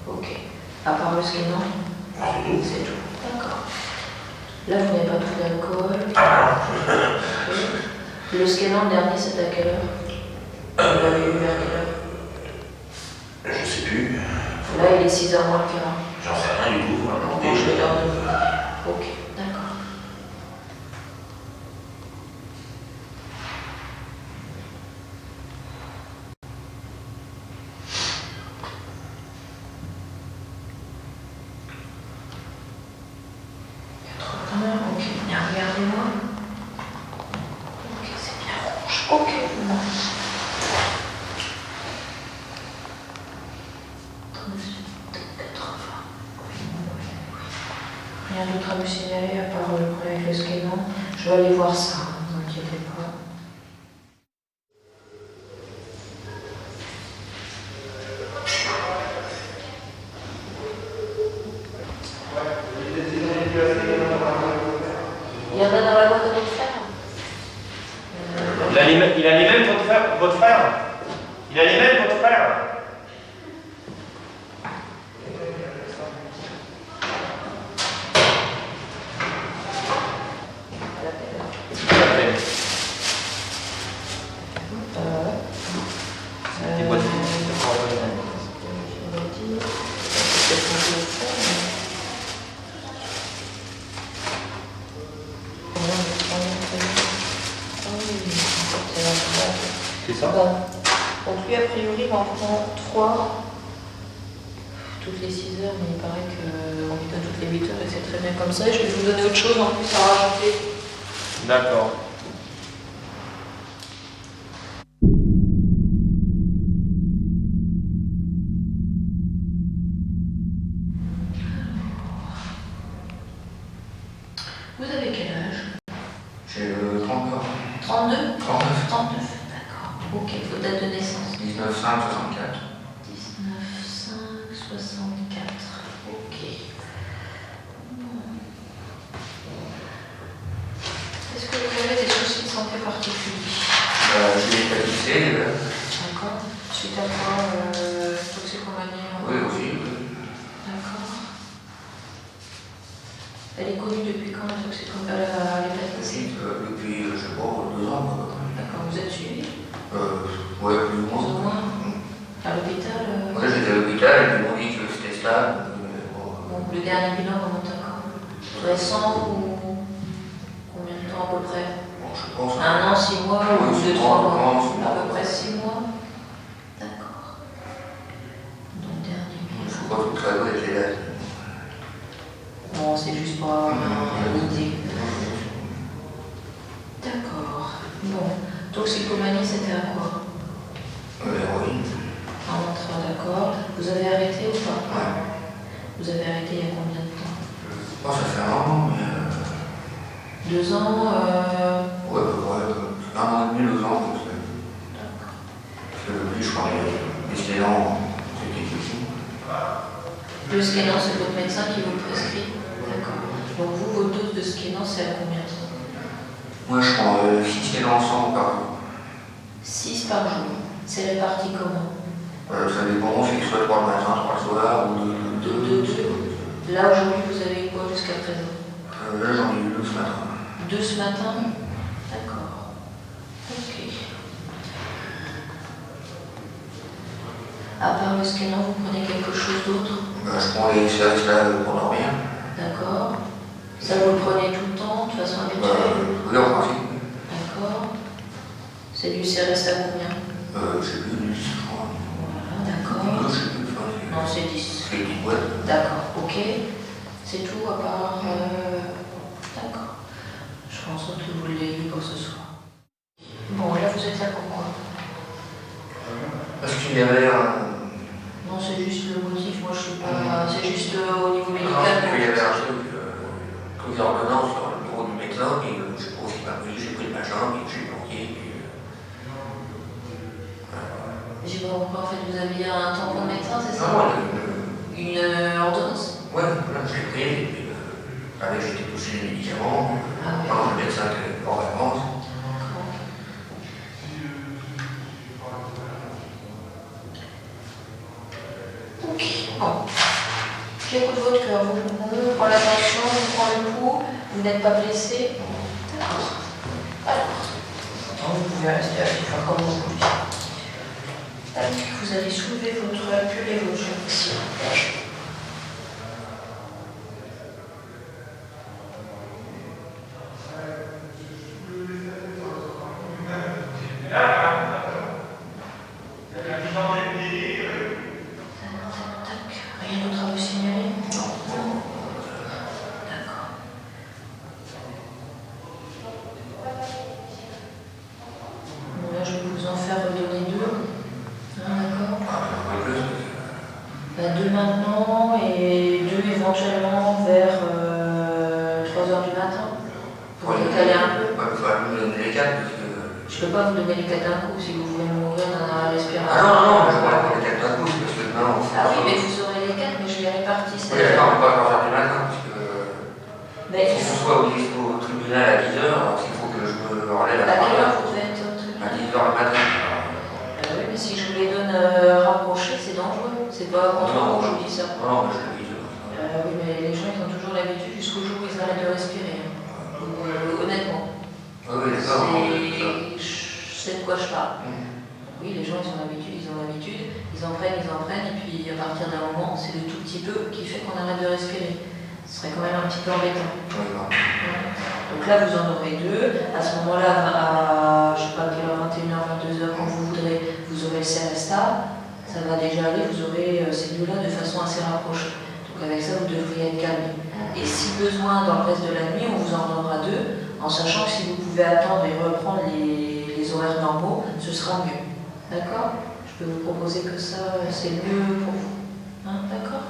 Ok. À part le Scénan? C'est tout. D'accord. Là, vous n'avez pas pris d'alcool. Le Scénan, le dernier, c'était à quelle heure? Vous l'avez eu vers quelle heure? Je sais plus. Là, il est 6h moins le quart. J'en sais rien du tout. Bon, je vais leur demander. Ok, d'accord. Ok, bien, regardez-moi. Ok, c'est bien rouge. Ok. Rien d'autre à me signaler à part le problème avec le Scénan. Je vais aller voir ça, ne vous inquiétez pas. Il y en a dans la boîte de votre frère? Il a les mêmes, votre frère? Il a les mêmes, votre frère? C'est ça. Donc lui, a priori, il en prend 3 toutes les 6 heures, mais il paraît qu'on lui donne toutes les 8 heures et c'est très bien comme ça. Et je vais vous donner autre chose en plus à rajouter. D'accord. Vous avez quel âge? J'ai 30 ans. 32? 39. 39, d'accord. Ok, vos dates de naissance? 19-5-64. 19-5-64, ok. Est-ce que vous avez des soucis de santé particuliers? J'ai l'hépatite C. D'accord. Suite à quoi? Toxicomanie? Oui, aussi. D'accord. Elle est connue depuis quand, la toxicomanie, l'hépatite C? Depuis, je sais pas, 2 ans. D'accord, vous êtes suivi? Ouais, plus ou moins. Plus ou moins. À l'hôpital? Ouais, j'étais à l'hôpital et ils m'ont dit que c'était stable. Bon, le dernier bilan remonte à quand? Récent ou combien de temps à peu près? Bon, je pense. 1 an, 6 mois ou 2-3 mois? À peu près 6 mois? D'accord. Donc, dernier bilan. Je crois que ça doit être les dates. Bon, c'est juste pour avoir une idée. D'accord. Bon, toxicomanie, c'était à quoi? L'héroïne. En entrant, d'accord. Vous avez arrêté ou pas? Ouais. Vous avez arrêté il y a combien de temps? Bon, ça fait 1 an, mais. 2 ans Ouais, 1 an et demi, 2 ans, comme ça. D'accord. Parce que depuis, je crois, les scélans, c'était tout. Le Skénan, c'est votre médecin qui vous le prescrit? D'accord. Donc vous, votre dose de Skénan, c'est à combien de temps? Moi, je prends 6 scélans ensemble par jour. 6 par jour. C'est réparti comment? Ça dépend, c'est soit 3 le matin, 3 le soir, ou 2. Là, aujourd'hui, vous avez eu quoi jusqu'à présent? Là, j'en ai eu 2 ce matin. 2 ce matin? D'accord. Ok. À part le Skénan, vous prenez quelque chose d'autre? Je prends les services là pour dormir. D'accord. Ça, vous le prenez tout le temps, de façon habituelle? Oui, en principe. D'accord. C'est du CRS à combien? Je sais plus, 10, je crois. Voilà, d'accord. Non, je sais plus. Non, c'est 10. C'est les petites boîtes. D'accord, ok. C'est tout à part... D'accord. Je pense que vous l'avez eu pour ce soir. Bon, là, vous êtes là pourquoi? Parce qu'il y avait un... Non, c'est juste le motif. Moi, je suis pas... C'est juste au niveau médical. Non, il y avait un truc, plusieurs ordonnances sur le bureau du médecin, et je sais pas aussi pas pris, j'ai pris le machin, puis j'ai bloqué, puis... J'ai pas compris, en fait, vous aviez un tampon de médecin, c'est ça? Non, une ordonnance? Ouais, là, je l'ai pris, et puis avec, j'étais touché les médicaments, par le médecin qui avait hors vacances. Ok, bon. J'écoute votre cœur, vous prenez la tension, vous prenez le pouls, vous n'êtes pas blessé. D'accord. Alors, vous pouvez rester assis, faire comme vous voulez. Vous allez soulever votre pull et vos jambes ici. Rien d'autre à vous signaler? Non. D'accord. Bon, là, je vais vous en faire redonner 2. D'accord. 2 maintenant et 2 éventuellement vers 3h du matin. Pour décaler un peu. Il faudrait vous donner les 4 parce que... Je peux pas vous donner les 4 d'un coup si vous voulez m'ouvrir dans la respiration. Ah non, je ne pourrais pas les 4 d'un coup parce que non. Ah oui, mais vous aurez les 4, mais je les répartis. Oui, d'accord, mais pas à 3h du matin parce que... Mais il faut que ce soit au tribunal à 10h, alors il faut que je me relève à 3h. À quelle heure vous devez être au tribunal? À 10h le matin. Oui, mais si je vous les donne rapprochés, c'est dangereux. C'est pas contre vous que je vous dis ça. Non, mais je le dis. Oui, mais les gens ils ont toujours l'habitude jusqu'au jour où ils arrêtent de respirer. Honnêtement. Oui, d'accord. Je sais de quoi je parle. Oui, les gens ils ont l'habitude, ils en prennent, et puis à partir d'un moment, c'est le tout petit peu qui fait qu'on arrête de respirer. Ce serait quand même un petit peu embêtant. Donc là, vous en aurez 2. À ce moment-là, à je sais pas quelle heure, 21h, 22h, quand vous voudrez, vous aurez le CRSTA. Ça va déjà aller, vous aurez ces 2-là de façon à assez rapprochés. Donc avec ça, vous devriez être calme. Et si besoin, dans le reste de la nuit, on vous en donnera 2, en sachant que si vous pouvez attendre et reprendre les horaires normaux, ce sera mieux. D'accord? Je peux vous proposer que ça, c'est mieux pour vous. Hein, d'accord?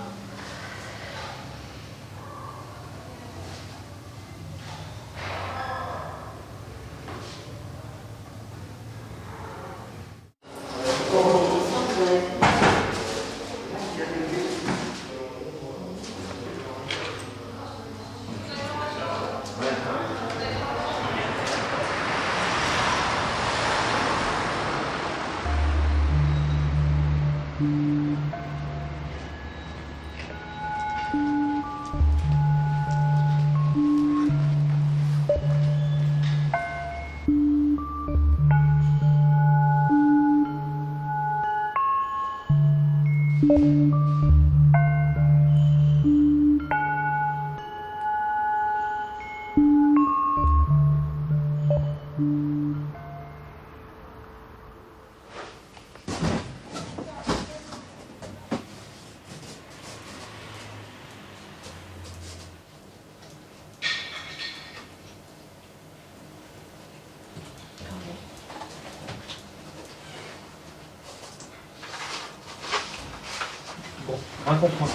Raconte-moi.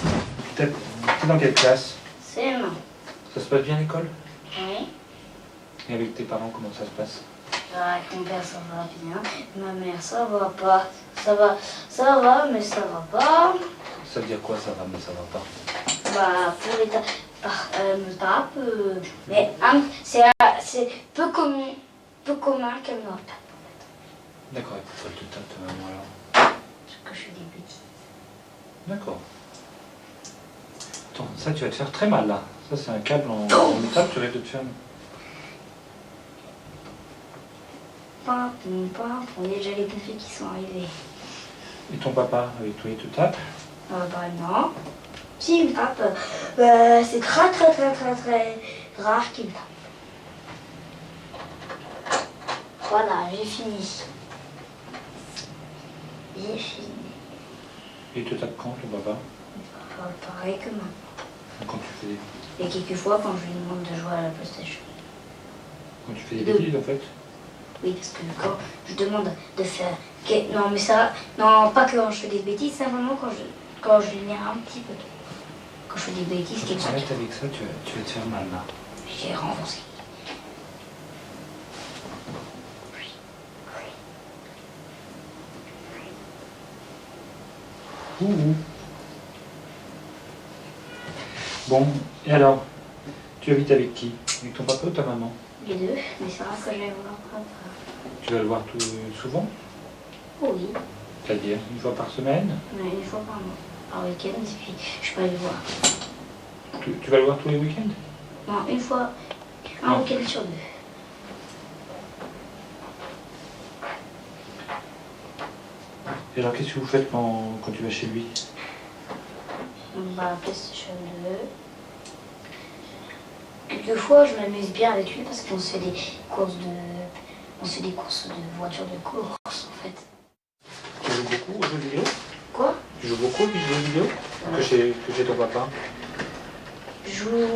T'es dans quelle classe? CM1. Ça se passe bien à l'école? Oui. Et avec tes parents, comment ça se passe? Avec mon père, ça va bien. Ma mère, ça va pas. Ça va, mais ça va pas. Ça veut dire quoi, ça va, mais ça va pas? Bah, pour les me tape. Mais c'est peu commun qu'elle me tape. D'accord, et pourquoi elle te tape ta maman alors? Parce que je fais des bêtises. D'accord. Attends, ça tu vas te faire très mal là. Ça c'est un câble en métal, tu risques de te faire... Il y a déjà les pompiers qui sont arrivés. Et ton papa, avec toi, il te tape? Bah non. Si, il me tape. C'est très rare qu'il me tape. Voilà, j'ai fini. J'ai fini. Et il te tape quand, ton papa? Pareil que moi. Quand tu fais des... Et quelquefois quand je lui demande de jouer à la PlayStation. Quand tu fais des bêtises en fait? Oui, parce que quand je demande de faire... Non, mais ça... Non, pas que quand je fais des bêtises, simplement quand je l'énerve un petit peu. Quand je fais des bêtises, quelque chose. Arrête avec ça, tu vas te faire mal là. J'ai renfoncé. Ouh. Bon, et alors, tu habites avec qui? Avec ton papa ou ta maman? Les deux, mais c'est rare que je vais voir papa. Tu vas le voir souvent? Oui. C'est-à-dire une fois par semaine? Oui, une fois par mois. Par week-end, et puis je peux aller le voir. Tu vas le voir tous les week-ends? Non, une fois, un week-end sur 2. Et alors qu'est-ce que vous faites quand tu vas chez lui? On va à la PlayStation 2. Quelquefois, je m'amuse bien avec lui parce qu'on se fait des courses de voitures de course en fait. Tu joues beaucoup aux jeux vidéo? Quoi? Tu joues beaucoup aux jeux vidéo que chez ton papa? Je joue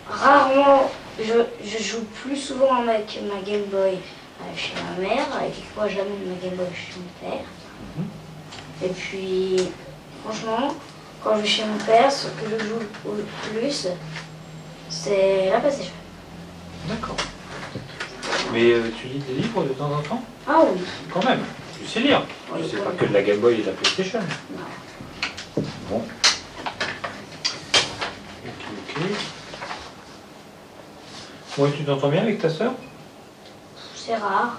rarement, je joue plus souvent avec ma Game Boy chez ma mère, et quelquefois j'amène ma Game Boy chez mon père. Et puis, franchement, quand je vais chez mon père, ce que je joue le plus, c'est la PlayStation. D'accord. Mais tu lis des livres de temps en temps? Ah oui. Quand même, tu sais lire. Oui, tu sais pas que de la Game Boy et de la PlayStation. Non. Bon. Ok. Bon, et tu t'entends bien avec ta sœur? C'est rare.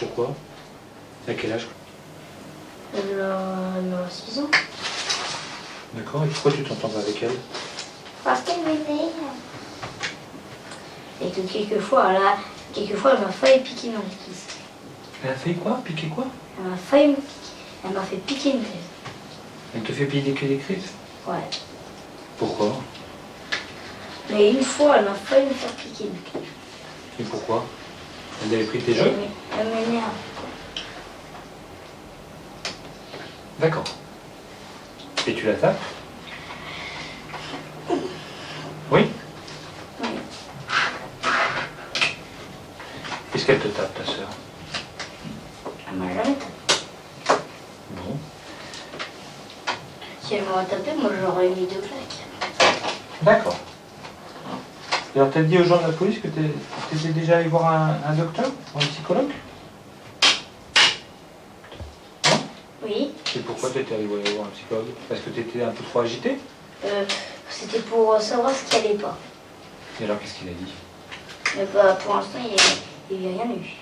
Pourquoi? À quel âge? Elle a 6 ans. D'accord, et pourquoi tu t'entends pas avec elle? Parce qu'elle m'énerve. Et que quelquefois, elle m'a failli piquer dans les cuisses. Elle a fait quoi? Piquer quoi? Elle m'a failli me piquer. Elle m'a fait piquer une crise. Elle te fait piquer des crises? Ouais. Pourquoi? Mais une fois, elle m'a failli me faire piquer une crise. Et pourquoi? Elle avait pris tes jeux? Elle m'énerve. D'accord. Et tu la tapes? Oui? Oui. Qu'est-ce qu'elle te tape, ta sœur? Elle m'a jamais tapé. Bon. Si elle m'aurait tapé, moi j'aurais mis 2 claques. D'accord. Et alors, t'as dit aux gens de la police que t'étais déjà allé voir un docteur, un psychologue? Oui. Et pourquoi t'étais allé voir un psychologue? Parce que t'étais un peu trop agité? C'était pour savoir ce qui allait pas. Et alors, qu'est-ce qu'il a dit? Mais bah, pour l'instant, il n'y a rien eu. Et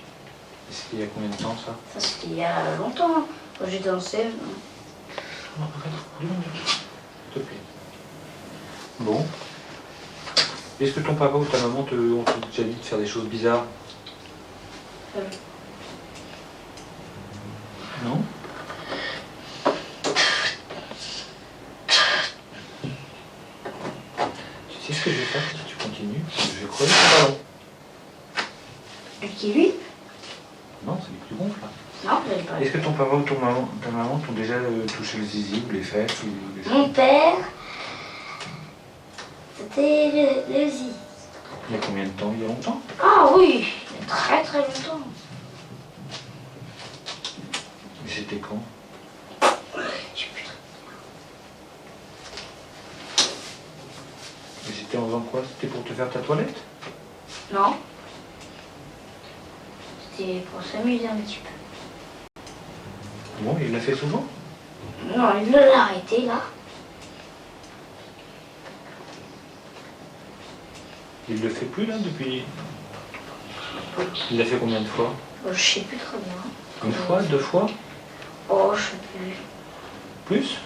c'était il y a combien de temps, ça? Ça, c'était il y a longtemps, hein, quand j'étais en CM. Non, arrête, 2 minutes, s'il te plaît. Bon. Est-ce que ton papa ou ta maman ont déjà dit de faire des choses bizarres? Non? Tu sais ce que je vais faire si tu continues? Je vais crever ton ballon. Et qui lui? Non, c'est lui qui gonfle là. Non, je l'ai pas. Est-ce que ton papa ou ta maman t'ont déjà touché le zizi ou les fesses ou les choses? Mon père, c'était le zizi. Il y a combien de temps? Il y a longtemps? Ah oui, il y a très très longtemps. Et c'était quand? Je sais plus. Et c'était en faisant quoi? C'était pour te faire ta toilette? Non. C'était pour s'amuser un petit peu. Bon, il l'a fait souvent? Non, il l'a arrêté là. Il le fait plus là depuis... Il l'a fait combien de fois? Je sais plus très bien. Une fois? 2 fois? Oh, je sais plus. Plus?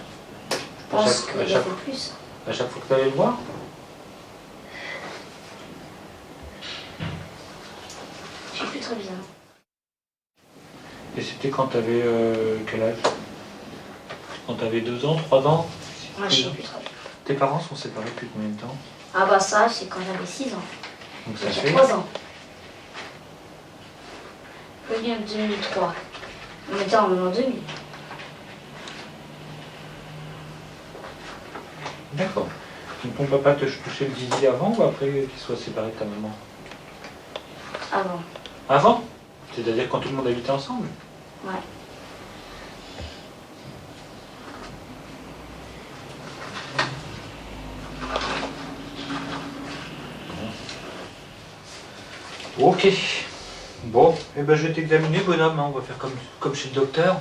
Je pense qu'il a fait plus. À chaque fois que tu allais le voir? Je sais plus très bien. Et c'était quand tu avais quel âge? Quand tu avais 2 ans, 3 ans? Moi, je sais plus très bien. Tes parents sont séparés depuis combien de temps? Ah bah ça, c'est quand j'avais 6 ans. Donc ça Il y a fait 3 ans. Je viens de 2003. On était en 2000. D'accord. Donc ton papa te touchait le zizi avant ou après qu'il soit séparé de ta maman? Avant. Avant? C'est-à-dire quand tout le monde habitait ensemble? Ouais. Ok. Bon, eh ben je vais t'examiner, bonhomme, hein. On va faire comme chez le docteur.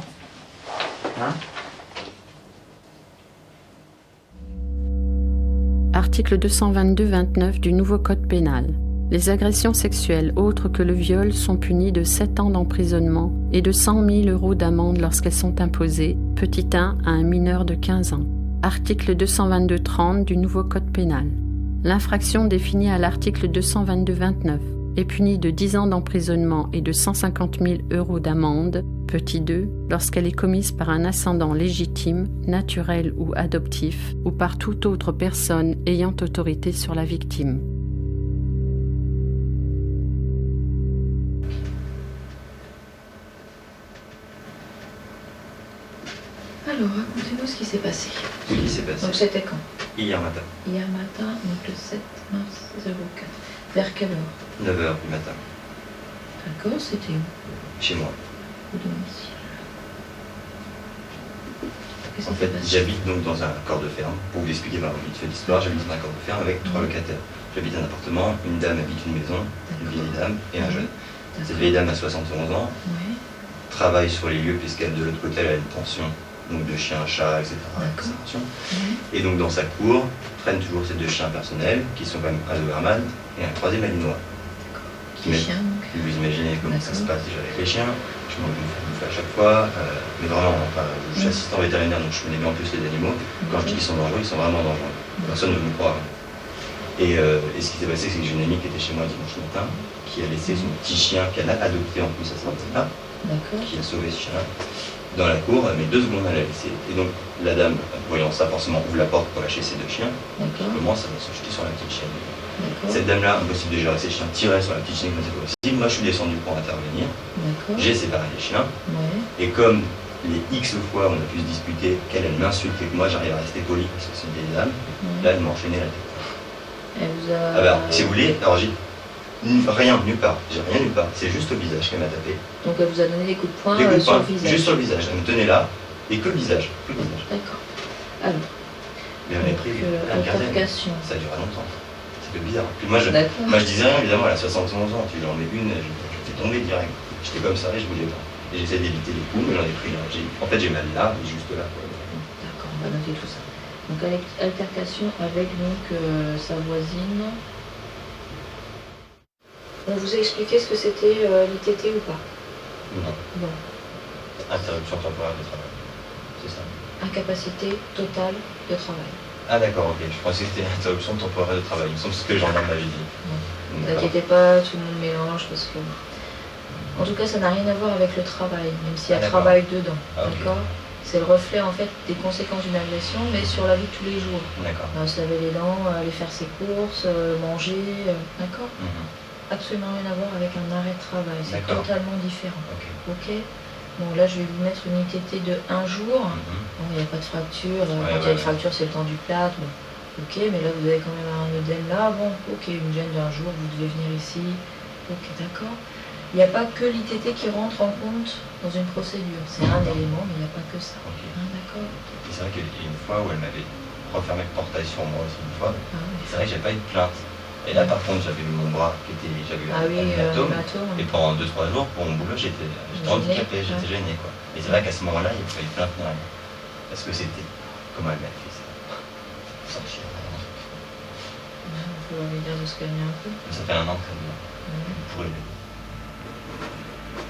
Hein? Article 222-29 du nouveau code pénal. Les agressions sexuelles autres que le viol sont punies de 7 ans d'emprisonnement et de 100 000 € d'amende lorsqu'elles sont imposées, petit 1 à un mineur de 15 ans. Article 222-30 du nouveau code pénal. L'infraction définie à l'article 222-29 est punie de 10 ans d'emprisonnement et de 150 000 € d'amende, petit 2, lorsqu'elle est commise par un ascendant légitime, naturel ou adoptif, ou par toute autre personne ayant autorité sur la victime. Alors, racontez-nous ce qui s'est passé. Ce qui s'est passé. Donc c'était quand? Hier matin. Hier matin, donc le 7 mars 04. Vers quelle heure? 9h du matin. D'accord, c'était où? Chez moi. Au domicile. En fait, j'habite donc dans un corps de ferme. Pour vous expliquer vite fait l'histoire, j'habite dans un corps de ferme avec 3 locataires. J'habite un appartement, une dame habite une maison, une vieille dame et un jeune. Cette vieille dame a 71 ans, travaille sur les lieux puisqu'elle de l'autre côté elle a une pension, donc de chiens, chats, etc. Et donc dans sa cour traînent toujours ces 2 chiens personnels qui sont quand même un Doberman et un 3e malinois. Vous imaginez comment ça se passe déjà avec les chiens. Je m'en bouffe à chaque fois, mais vraiment, je suis assistant vétérinaire donc je connais bien en plus les animaux. Quand je dis qu'ils sont dangereux, ils sont vraiment dangereux. Personne ne veut me croire. Et ce qui s'est passé, c'est que j'ai une amie qui était chez moi dimanche matin, qui a laissé son petit chien qu'elle a adopté en plus à ce moment-là, qui a sauvé ce chien dans la cour, mais 2 secondes elle l'a laissé. Et donc la dame, voyant ça, forcément ouvre la porte pour lâcher ses 2 chiens, qui commence à se jeter sur la petite chienne. Cette dame-là, impossible de gérer ses chiens, tirait sur la petite chienne comme c'est possible. Moi je suis descendu pour intervenir, j'ai séparé les chiens, et comme les X fois où on a pu se disputer, qu'elle m'insulte et que moi j'arrive à rester poli parce que c'est une vieille dame, là elle m'a enchaîné la tête. Elle vous a... Ah bah, si vous voulez, alors j'ai rien, nulle part, j'ai rien nulle part, c'est juste au visage qu'elle m'a tapé. Donc elle vous a donné des coups de poing sur le visage. Juste sur le visage, elle me tenait là, et que le visage, que le visage. D'accord. Alors. Mais on est pris altercation. Ça dure longtemps. C'est bizarre. Puis moi je disais rien, évidemment, elle a 71 ans, tu lui en mets une, je fais tomber direct. J'étais comme ça et je voulais pas. Et j'essaie d'éviter les coups, mais j'en ai pris là. En fait j'ai mal là, et juste là. D'accord, on va noter tout ça. Donc altercation avec donc sa voisine. On vous a expliqué ce que c'était l'ITT ou pas? Non. Non. Interruption temporaire de travail. C'est ça. Incapacité totale de travail. Ah d'accord, ok. Je pensais que c'était interruption temporaire de travail. Il me semble que ce que les gendarmes m'avaient dit. Ne vous inquiétez pas, tout le monde mélange parce que... En tout cas, ça n'a rien à voir avec le travail, même s'il y a travail dedans. D'accord. C'est le reflet en fait des conséquences d'une agression, mais sur la vie de tous les jours. D'accord. Se laver les dents, aller faire ses courses, manger, d'accord. Absolument rien à voir avec un arrêt de travail, c'est totalement différent. Ok. Bon là je vais vous mettre une ITT de 1 jour. Bon, il n'y a pas de fracture, quand il y a une fracture c'est le temps du plâtre. Bon. Ok, mais là vous avez quand même un œdème là, bon, ok, une gêne d'1 jour, vous devez venir ici. Ok, d'accord. Il n'y a pas que l'ITT qui rentre en compte dans une procédure. C'est un élément, mais il n'y a pas que ça. D'accord. C'est vrai qu'il y a une fois où elle m'avait refermé le portail sur moi aussi une fois. C'est vrai que j'ai pas eu de plainte. Et là par contre j'avais eu mon bras qui était. J'avais eu un hématome. Et pendant 2-3 jours pour mon boulot j'étais handicapé, j'étais gêné quoi. Et c'est vrai qu'à ce moment-là, il n'y a pas eu de plainte ni rien. Parce que c'était. Comment elle m'a fait ça? Sans chien. Il faut lui dire de se calmer un peu. Ça fait 1 an que ça dure. Pour aider.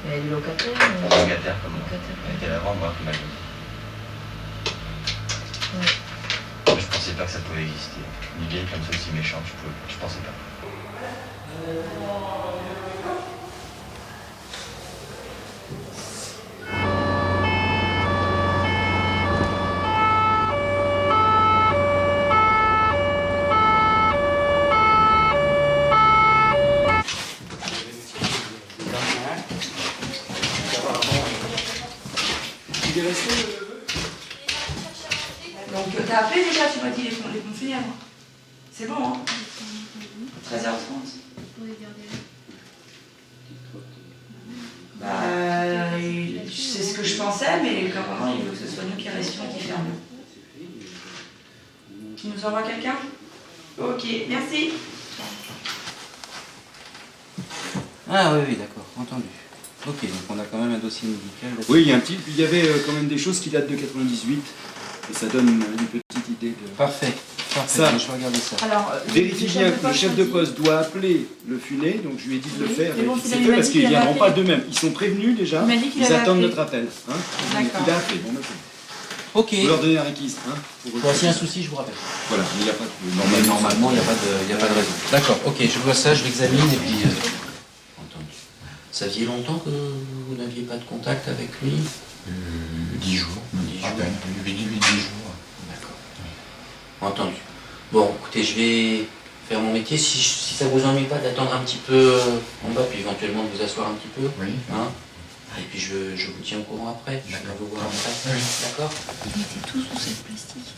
Elle est du locataire Locataire comme moi. Elle était avant moi qui m'a dit. Je pensais pas que ça pouvait exister. Une vieille comme ça aussi méchante, je pensais pas. Donc t'as appelé déjà, tu m'as dit les pompes funèbres. C'est bon, hein? 13h30. C'est ce que je pensais, mais apparemment il veut que ce soit nous qui restions, qui fermions. Tu nous envoies quelqu'un? Ok, merci. Ah oui, d'accord, entendu. Ok, donc on a quand même un dossier médical. Oui, il y avait quand même des choses qui datent de 98, et ça donne une petite idée de... Parfait. Ça, je vais regarder ça. Alors, vérifie bien que le chef de poste doit appeler le funé, donc je lui ai dit de le faire, et bon, c'est fait parce qu'ils ne viendront pas d'eux-mêmes. Ils sont prévenus déjà, ils attendent notre appel. Hein. Il a appelé, bon, ok. Vous leur donnez la réquise. Hein, s'il y a un souci, je vous rappelle. Voilà, mais il n'y a pas de... Normalement, il n'y a pas de raison. D'accord, ok, je vois ça, je l'examine et puis... Entendu. Ça faisait longtemps que vous n'aviez pas de contact avec lui? 10 jours. 10 jours. 8 jours. D'accord. Entendu. Bon, écoutez, je vais faire mon métier. Si ça vous ennuie pas d'attendre un petit peu en bas, puis éventuellement de vous asseoir un petit peu. Oui. Hein, et puis je vous tiens au courant après. Je vais vous voir après. Oui. D'accord. Mettez tout sous cette plastique.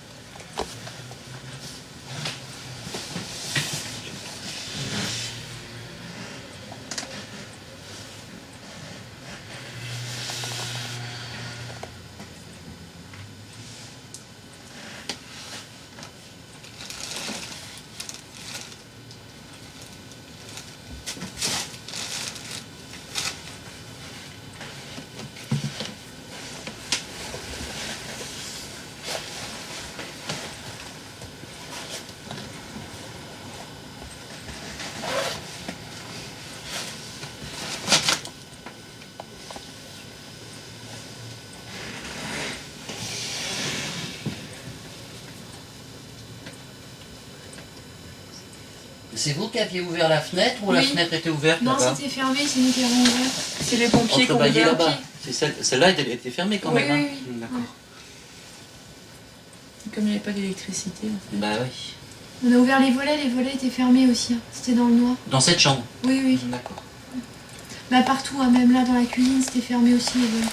C'est vous qui aviez ouvert la fenêtre ou la fenêtre était ouverte? Non, c'était fermé, c'est nous qui avons ouvert. C'est les pompiers qui ont ouvert là-bas. Celle-là était fermée quand même. Oui. D'accord. Comme il n'y avait pas d'électricité. Bah oui. On a ouvert les volets étaient fermés aussi. C'était dans le noir. Dans cette chambre? Oui. D'accord. Bah partout, hein, même là dans la cuisine, c'était fermé aussi les volets.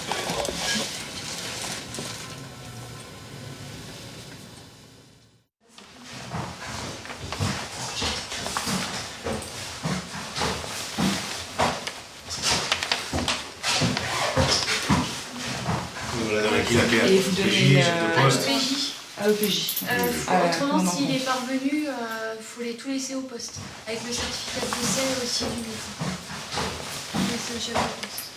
Il a Et vous donnez de poste. à EPJ. Autrement, non, s'il non. est parvenu, il faut tout laisser au poste. Avec le certificat de décès aussi du médecin. Laisser au chef de poste.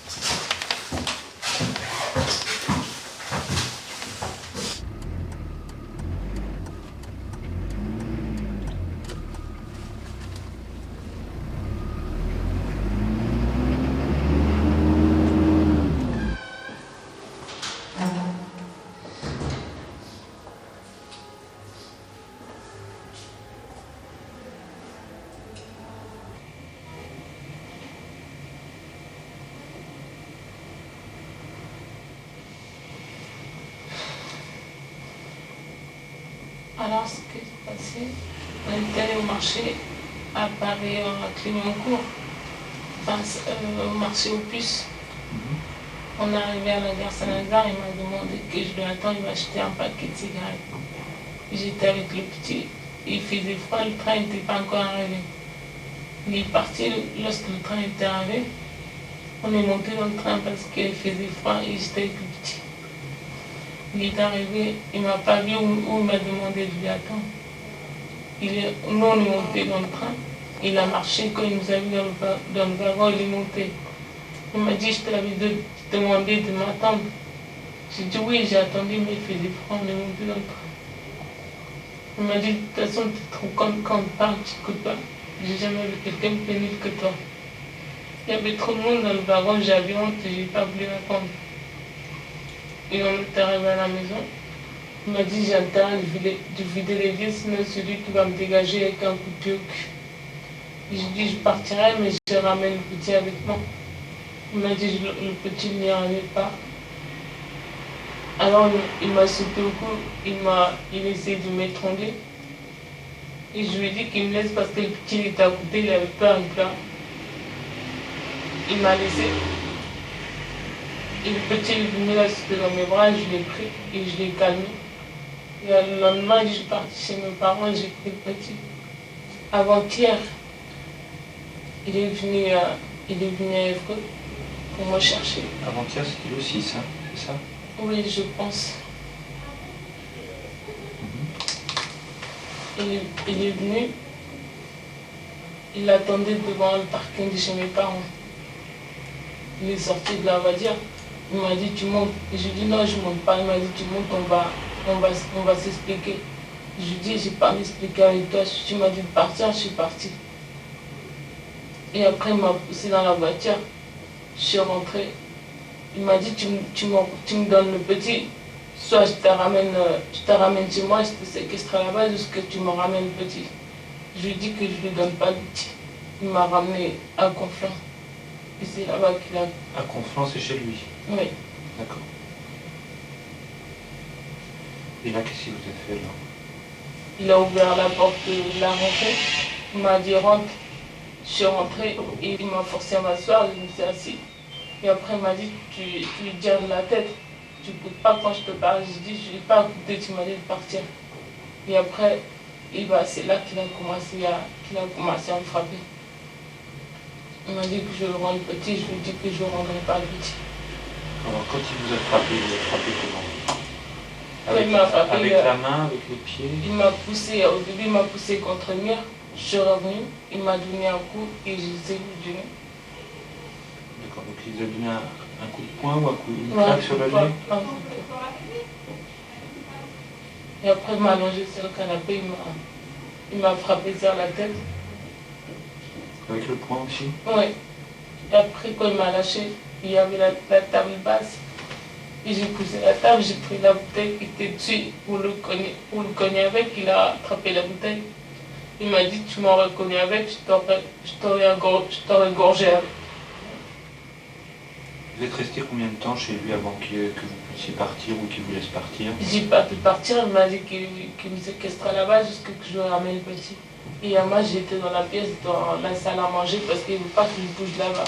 Alors, ce qui s'est passé, on est allé au marché à Paris, à Clignancourt, au marché aux puces. On est arrivé à la gare Saint-Lazare, il m'a demandé que je dois attendre, il m'a acheté un paquet de cigarettes. J'étais avec le petit, il faisait froid, le train n'était pas encore arrivé. Il est parti lorsque le train était arrivé. On est monté dans le train parce qu'il faisait froid et j'étais avec le petit. Il est arrivé, il ne m'a pas vu où il m'a demandé de lui attendre. Nous, on est monté dans le train. Il a marché, quand il nous a vu dans le wagon, il est monté. Il m'a dit, je te l'avais demandé de m'attendre. J'ai dit oui, j'ai attendu, mais il faisait froid, on est monté dans le train. Il m'a dit, de toute façon, tu te rends compte quand on parle, tu n'écoutes pas. J'ai jamais vu quelqu'un plus nul que toi. Il y avait trop de monde dans le wagon, j'avais honte, je n'ai pas voulu répondre. Et on est arrivé à la maison. Il m'a dit, j'ai intérêt de vider les vies, sinon celui qui va me dégager avec un coup de pied au cul. J'ai dit, je partirai, mais je ramène le petit avec moi. Il m'a dit, le petit n'y arrivait pas. Alors il m'a sauté au cou, il essayé de m'étrangler. Et je lui ai dit qu'il me laisse parce que le petit était à côté, il avait peur, il pleurait. Il m'a laissé. Et le petit est venu là, c'était dans mes bras, je l'ai pris et je l'ai calmé. Et le lendemain, je suis partie chez mes parents, j'ai pris le petit. Avant-hier, il est venu à Évreux pour me chercher. Avant-hier, c'était le 6, hein, c'est ça? Oui, je pense. Il est venu, il attendait devant le parking de chez mes parents. Il est sorti de la voiture, il m'a dit tu montes. Et je lui ai dit non, je ne monte pas. Il m'a dit tu montes, on va s'expliquer. Je lui ai dit j'ai pas m'expliquer avec toi. Tu m'as dit de partir, je suis partie. Et après il m'a poussé dans la voiture, je suis rentrée. Il m'a dit tu me donnes le petit, soit je te ramène chez moi, je te séquestre là-bas jusqu'à ce que tu me ramènes le petit. Je lui ai dit que je ne lui donne pas le petit. Il m'a ramené à Conflans. Et c'est là-bas qu'il a... À Conflans, c'est chez lui? Oui. D'accord. Et là, qu'est-ce qu'il vous a fait là? Il a ouvert la porte de la rentrée. Il m'a dit rentre. Je suis rentrée et il m'a forcé à m'asseoir, je me suis assise. Et après il m'a dit tu lui tires de la tête. Tu n'écoutes pas quand je te parle. Je dis je n'ai pas écouté, tu m'as dit de partir. Et après, c'est là qu'il a commencé à me frapper. Il m'a dit que je le rends le petit, je lui ai dit que je ne rendrai pas le petit. Alors quand il vous a frappé, il vous a frappé comment? Avec la main, avec les pieds? Il m'a poussé, au début il m'a poussé contre le mur. Je suis revenue, il m'a donné un coup et j'ai du nez. D'accord, donc il vous a donné un coup de poing ou une claque sur le nez? Et après il m'a allongé sur le canapé, il m'a frappé sur la tête. Avec le poing aussi? Oui. Et après quand il m'a lâché, il y avait la table basse. Et j'ai poussé la table, j'ai pris la bouteille qui était dessus pour le cogner avec, il a attrapé la bouteille. Il m'a dit tu m'aurais cogné avec, je t'aurais gorgé avec. Vous êtes resté combien de temps chez lui avant que vous puissiez partir ou qu'il vous laisse partir? J'ai pas pu partir, il m'a dit qu'il me séquestrait là-bas jusqu'à ce que je ramène le petit. Et moi j'étais dans la pièce, dans la salle à manger parce qu'il ne veut pas que je bouge là-bas.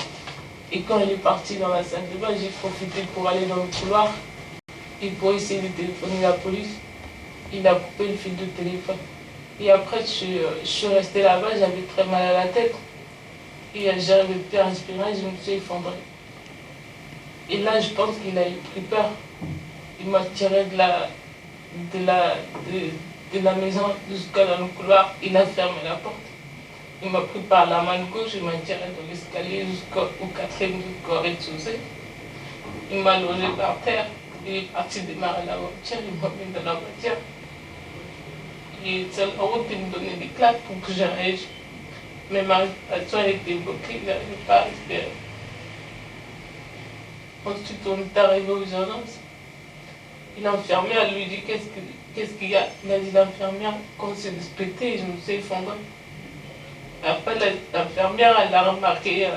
Et quand il est parti dans la salle de bain, j'ai profité pour aller dans le couloir et pour essayer de téléphoner la police. Il a coupé le fil de téléphone. Et après, je suis restée là-bas, j'avais très mal à la tête. Et j'arrivais plus à respirer, je me suis effondrée. Et là, je pense qu'il a eu pris peur. il m'a tiré de la maison jusqu'à dans le couloir, il a fermé la porte. Il m'a pris par la main gauche, il m'a tiré de l'escalier jusqu'au 4e du rez-de-chaussée. Il m'a logé par terre, il est parti démarrer la voiture, il m'a mis dans la voiture. Et sur la route, il me donnait des claques pour que je réagisse. Mais ma respiration était bloquée, il n'arrivait pas à respirer. Ensuite, on est arrivé aux urgences. L'infirmière lui dit qu'est-ce qu'il y a. Il a dit l'infirmière, quand c'est respecté, je me suis effondrée. Après, l'infirmière, elle a remarqué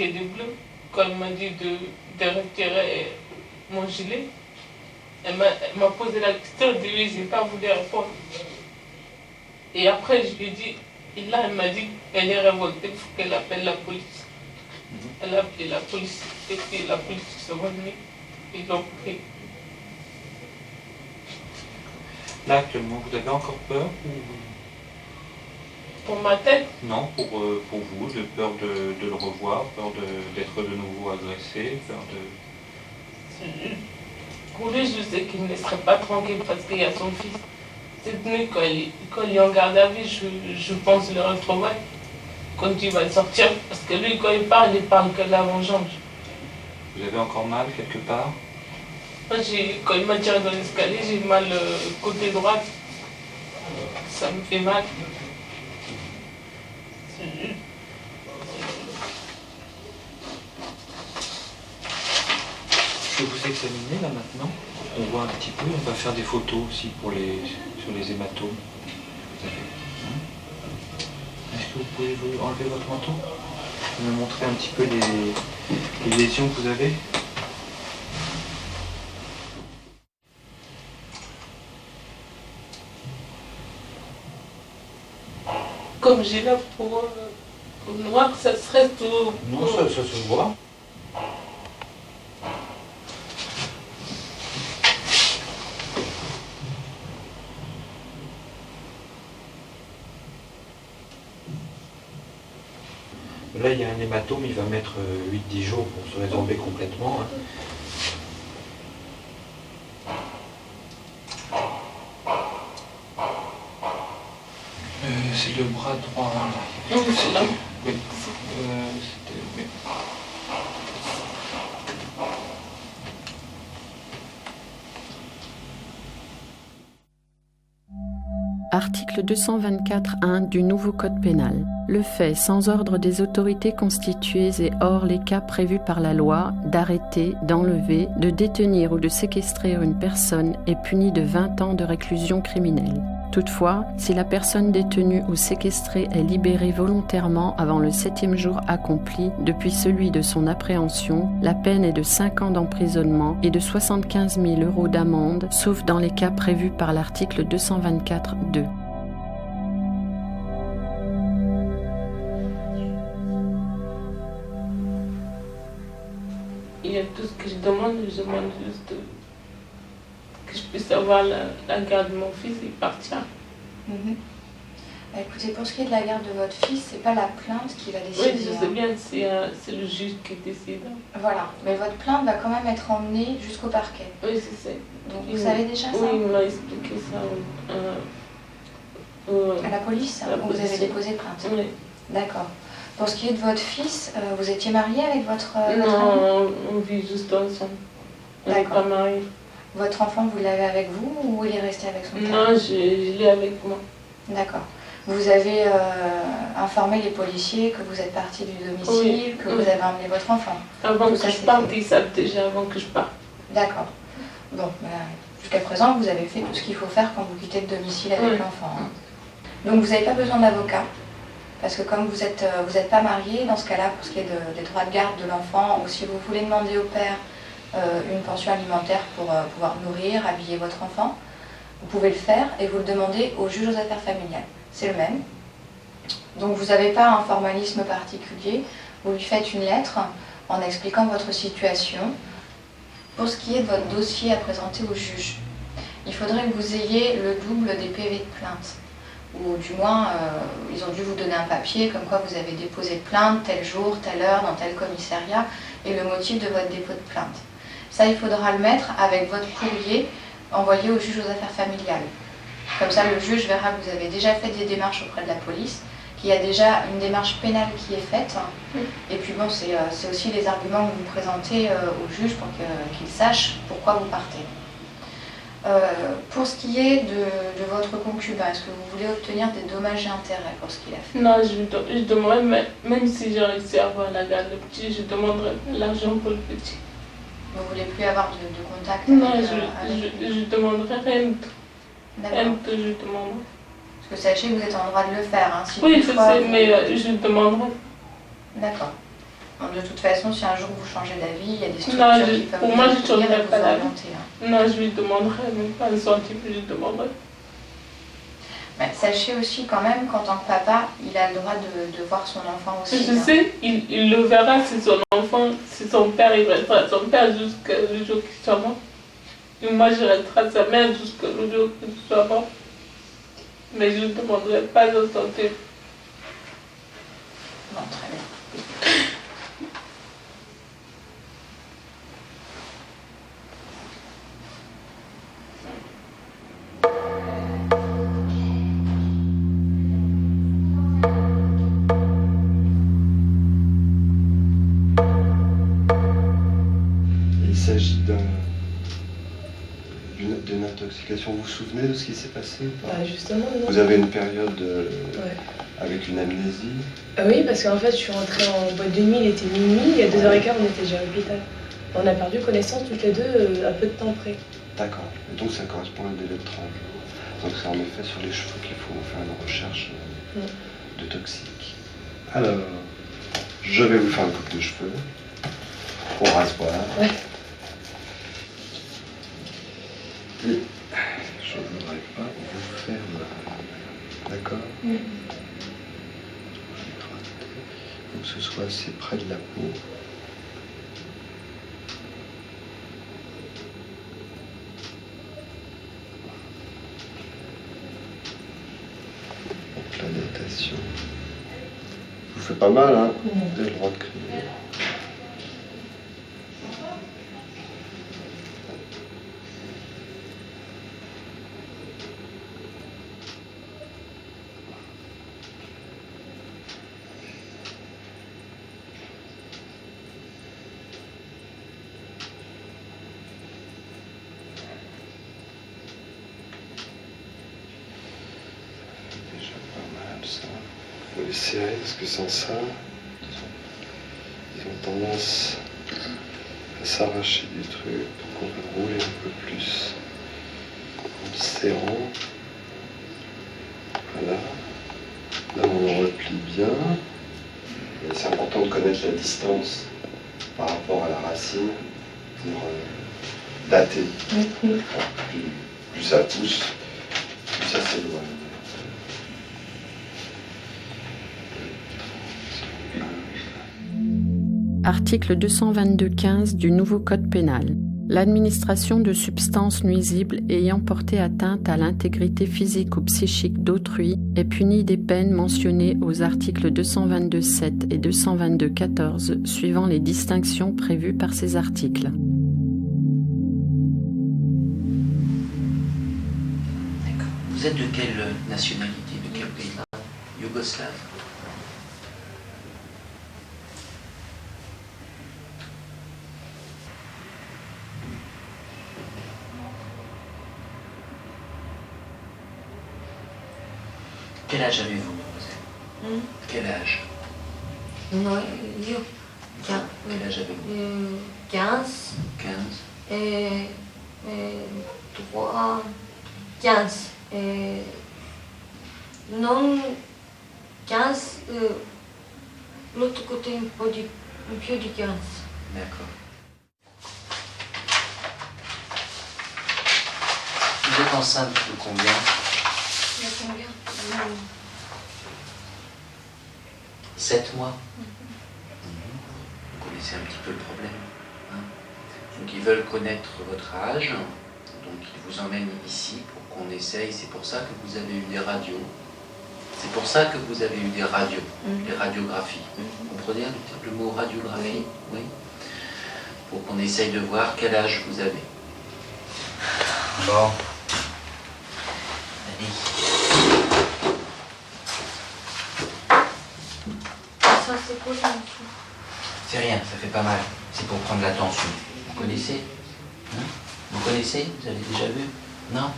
du bleu. Quand elle m'a dit de retirer mon gilet, elle m'a posé la question, je lui ai dit, je n'ai pas voulu répondre. Et après, je lui ai dit, et là, elle m'a dit qu'elle est révoltée, il faut qu'elle appelle la police. Elle a appelé la police, et puis la police se revenue, ils l'ont pris. Là, actuellement, vous avez encore peur ou... Pour ma tête? Non, pour vous, de peur de le revoir, peur d'être de nouveau agressé, peur de... Pour lui, je sais qu'il ne laisserait pas tranquille parce qu'il y a son fils. Cette nuit, quand il est en garde à vue, je pense le retrouver quand il va sortir. Parce que lui, quand il parle que de la vengeance. Vous avez encore mal quelque part? Moi, quand il m'a tiré dans l'escalier, j'ai mal côté droit. Ça me fait mal. Je vais vous examiner là maintenant. On voit un petit peu, on va faire des photos aussi sur les hématomes que vous avez. Est-ce que vous pouvez enlever votre manteau? Me montrer un petit peu les lésions que vous avez? Comme j'ai la peau noire, ça serait tout... Non, ça se voit. Là, il y a un hématome, il va mettre 8-10 jours pour se résorber complètement. C'est le bras droit. Oui, c'est là. Oui. Article 224.1 du nouveau Code pénal. Le fait, sans ordre des autorités constituées et hors les cas prévus par la loi, d'arrêter, d'enlever, de détenir ou de séquestrer une personne est puni de 20 ans de réclusion criminelle. Toutefois, si la personne détenue ou séquestrée est libérée volontairement avant le 7e jour accompli depuis celui de son appréhension, la peine est de 5 ans d'emprisonnement et de 75 000 € d'amende, sauf dans les cas prévus par l'article 224.2. Il y a tout ce que je demande juste que je puisse avoir la garde de mon fils et partir. Bah, écoutez, pour ce qui est de la garde de votre fils, c'est pas la plainte qui va décider. Oui, je sais bien, c'est le juge qui décide. Voilà, mais votre plainte va quand même être emmenée jusqu'au parquet. Oui, c'est ça. Donc vous savez déjà ça? Oui, il m'a expliqué ça. À la police? Vous avez déposé plainte? Oui. D'accord. Pour ce qui est de votre fils, vous étiez marié avec votre Non, on vit juste ensemble. On n'est pas mariés. Votre enfant, vous l'avez avec vous ou il est resté avec son père? Non, je l'ai avec moi. D'accord. Vous avez informé les policiers que vous êtes parti du domicile, que vous avez emmené votre enfant? Avant que je parte, ils savent déjà avant que je parte. D'accord. Bon, jusqu'à présent, vous avez fait tout ce qu'il faut faire quand vous quittez le domicile avec l'enfant. Hein. Donc vous n'avez pas besoin d'avocat, parce que comme vous êtes pas marié, dans ce cas-là, pour ce qui est des droits de garde de l'enfant, ou si vous voulez demander au père une pension alimentaire pour pouvoir nourrir, habiller votre enfant, vous pouvez le faire et vous le demandez au juge aux affaires familiales. C'est le même. Donc vous n'avez pas un formalisme particulier, vous lui faites une lettre en expliquant votre situation. Pour ce qui est de votre dossier à présenter au juge, il faudrait que vous ayez le double des PV de plainte. Ou du moins, ils ont dû vous donner un papier comme quoi vous avez déposé de plainte tel jour, telle heure, dans tel commissariat, et le motif de votre dépôt de plainte. Ça, il faudra le mettre avec votre courrier envoyé au juge aux affaires familiales. Comme ça, le juge verra que vous avez déjà fait des démarches auprès de la police, qu'il y a déjà une démarche pénale qui est faite. Et puis bon, c'est aussi les arguments que vous présentez au juge pour qu'il sache pourquoi vous partez. Pour ce qui est de votre concubin, est-ce que vous voulez obtenir des dommages et intérêts pour ce qu'il a fait? Non, je demanderai, même si j'ai réussi à avoir la garde du petit, je demanderai l'argent pour le petit. Vous ne voulez plus avoir de contact non, avec je demanderai rien que je demanderai. Parce que sachez que vous êtes en droit de le faire. Hein, si oui, je sais, mais je demanderai. D'accord. De toute façon, si un jour vous changez d'avis, il y a des structures qui peuvent pour moi, je ne changerai pas d'avis. Hein. Non, je lui demanderai, même pas un centime, je lui demanderai. Mais sachez aussi quand même qu'en tant que papa, il a le droit de voir son enfant aussi. Je sais, il le verra, c'est son enfant, c'est son père, il restera son père jusqu'à le jour qu'il soit mort. Et moi, je resterai sa mère jusqu'au jour qu'il soit mort. Mais je ne demanderai pas un centime. Bon, très bien. Il s'agit d'une intoxication. Vous vous souvenez de ce qui s'est passé ou pas? Justement, non. Vous avez une période avec une amnésie? Oui, parce qu'en fait, je suis rentrée en boîte de nuit, il était minuit, il y a 2h15, on était déjà à l'hôpital. On a perdu connaissance toutes les deux à peu de temps près. D'accord. Et donc ça correspond à un délai de 30 jours. Donc c'est en effet sur les cheveux qu'il faut faire une recherche de toxiques. Alors, je vais vous faire une coupe de cheveux au rasoir. Ouais. Et je ne voudrais pas vous faire mal. D'accord? Il faut que ce soit assez près de la peau. Donc la natation. Vous faites pas mal, hein? Vous avez le droit de crier. Il faut les serrer parce que sans ça, ils ont tendance à s'arracher des trucs. Donc on va rouler un peu plus en le serrant. Voilà. Là on le replie bien. Et c'est important de connaître la distance par rapport à la racine pour dater. Plus ça pousse, plus ça s'éloigne. Article 222-15 du nouveau Code pénal. L'administration de substances nuisibles ayant porté atteinte à l'intégrité physique ou psychique d'autrui est punie des peines mentionnées aux articles 222-7 et 222-14 suivant les distinctions prévues par ces articles. D'accord. Vous êtes de quelle nationalité, de quel pays? Yougoslave. Quel âge avez-vous, mademoiselle? Quel âge? Non, Quel âge avez-vous? 15. 15. Et 3. 15. Non, 15. L'autre côté, un peu du 15. D'accord. Vous êtes enceinte de combien? Il y a combien? 7 mois. Vous connaissez un petit peu le problème. Hein? Donc ils veulent connaître votre âge, donc ils vous emmènent ici pour qu'on essaye. C'est pour ça que vous avez eu des radios. C'est pour ça que vous avez eu des radios, des radiographies. Vous comprenez le mot radiographie? Oui. pour qu'on essaye de voir quel âge vous avez. Bon. Allez. Ça, c'est quoi ça? C'est rien, ça fait pas mal. C'est pour prendre la tension. Vous connaissez? Hein? Vous connaissez? Vous avez déjà vu? Non?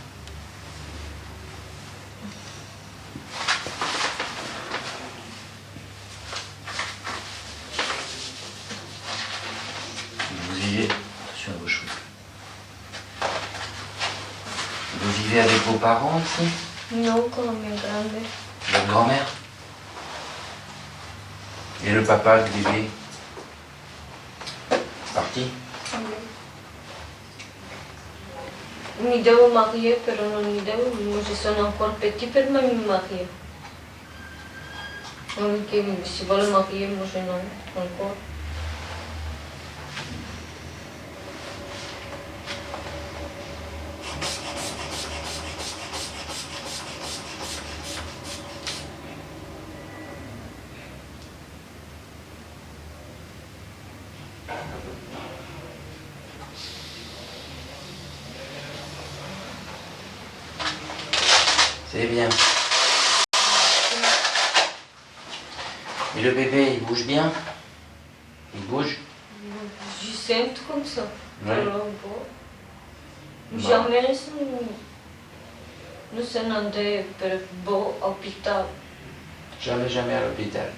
Vous vivez... Attention à vos cheveux. Vous vivez avec vos parents ici? Non, con la mia grande. Votre grand-mère? Et le papa, le bébé? Parti? Mi devo mariare, però non mi devo, se sono ancora petit per me mi mario. Perché si vuole mariare, ma se non ancora. C'est bien. Et le bébé, il bouge bien? Il bouge? Je sens comme ça. Ouais. Però boh. Jamais non sono andata per l'ospedale. Jamais à l'hôpital.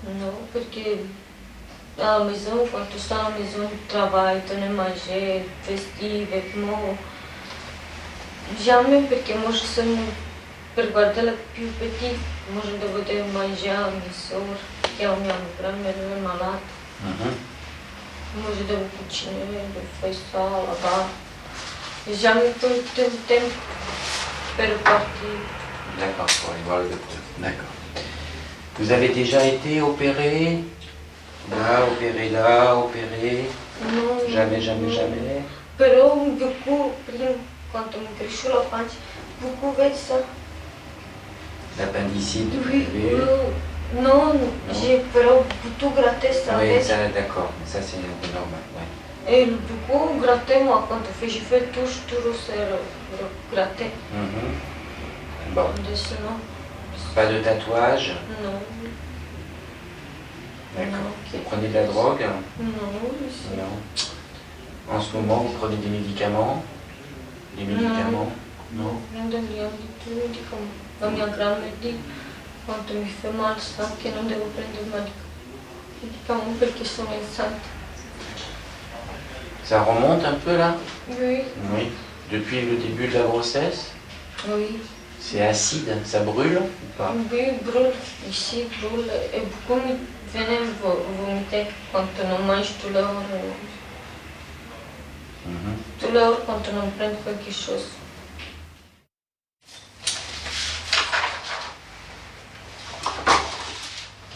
Non, perché à la maison, quand tu stai à la maison, tu travailles, tu ne manges, vesti, vêtements. Jamais, perché moi je sono per guardare la più petite, moi je devais manger à mes soeurs, che la mia grand-mère est malade. Moi je devais cuciner, faire ça, là-bas. Jamais tout le temps per partir. D'accord, pour aller voir le docteur. D'accord. Vous avez déjà été opéré? Là, opéré là, opéré? Non. Jamais. Però beaucoup, quand mi è cresciuta la pancia, beaucoup vedo ça. L'appendicite, vous Oui, l'avez eu? non, j'ai però tout gratté ça. Oui, ça, d'accord. Ça, c'est normal, ouais. Et beaucoup gratté, moi, quand j'ai fait touche, c'est gratté. Bon. Sinon, Pas de tatouage? non. D'accord. Vous prenez de la drogue? Non. Non. En ce moment, vous prenez des médicaments? Des médicaments? Non. Non dobbiamo di tutti, come la mia grand-mère dit, quando mi fa male sa che non devo prendere medicamenti perché sono enceinte. Ça remonte un peu là? Oui. Oui. Depuis le début de la grossesse? Oui. C'est acide, ça brûle ou pas? Oui, brûle, ici brûle, et beaucoup mi viene vomiter quand non mange tout l'heure. Tout l'heure quand on prend quelque chose.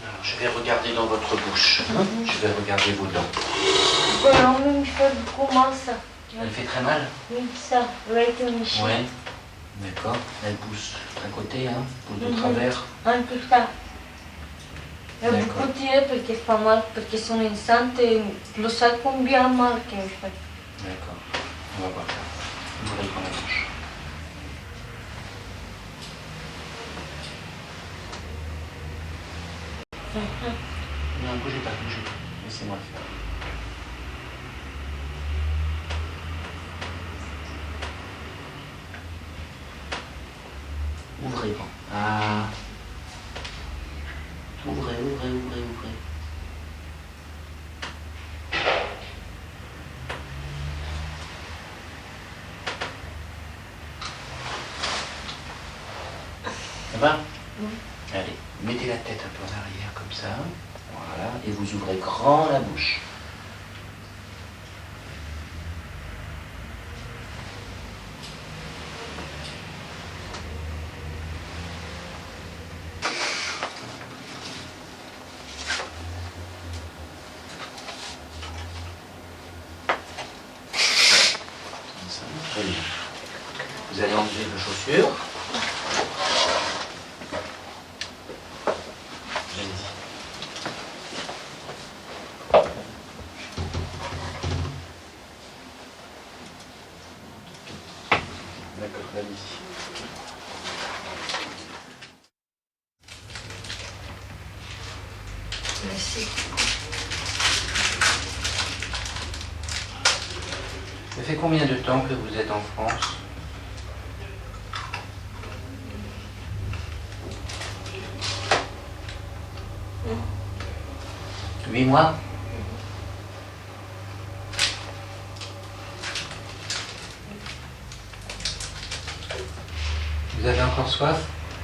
Alors, je vais regarder dans votre bouche. Je vais regarder vos dents. Però mi fa beaucoup mal ça. Elle fait très mal? Oui, ça, right ici. Ouais. D'accord. Elle pousse à côté, hein? Pousse de travers. Un peu tard. È beaucoup tiré perché fa male, perché sono enceinte e lo sai combien mal che mi fa. D'accord. On va voir ça. Ouvrez grand la bouche. Non, bougez pas. Laissez-moi faire. Ouvrez grand. Ah. Ouvrez. Ça va? Allez, mettez la tête un peu en arrière comme ça. Voilà. Et vous ouvrez grand la bouche. Très bien. Vous allez enlever vos chaussures. Allez-y. Merci. Ça fait combien de temps que vous êtes en France? Mm. 8 mois? Vous avez encore soif?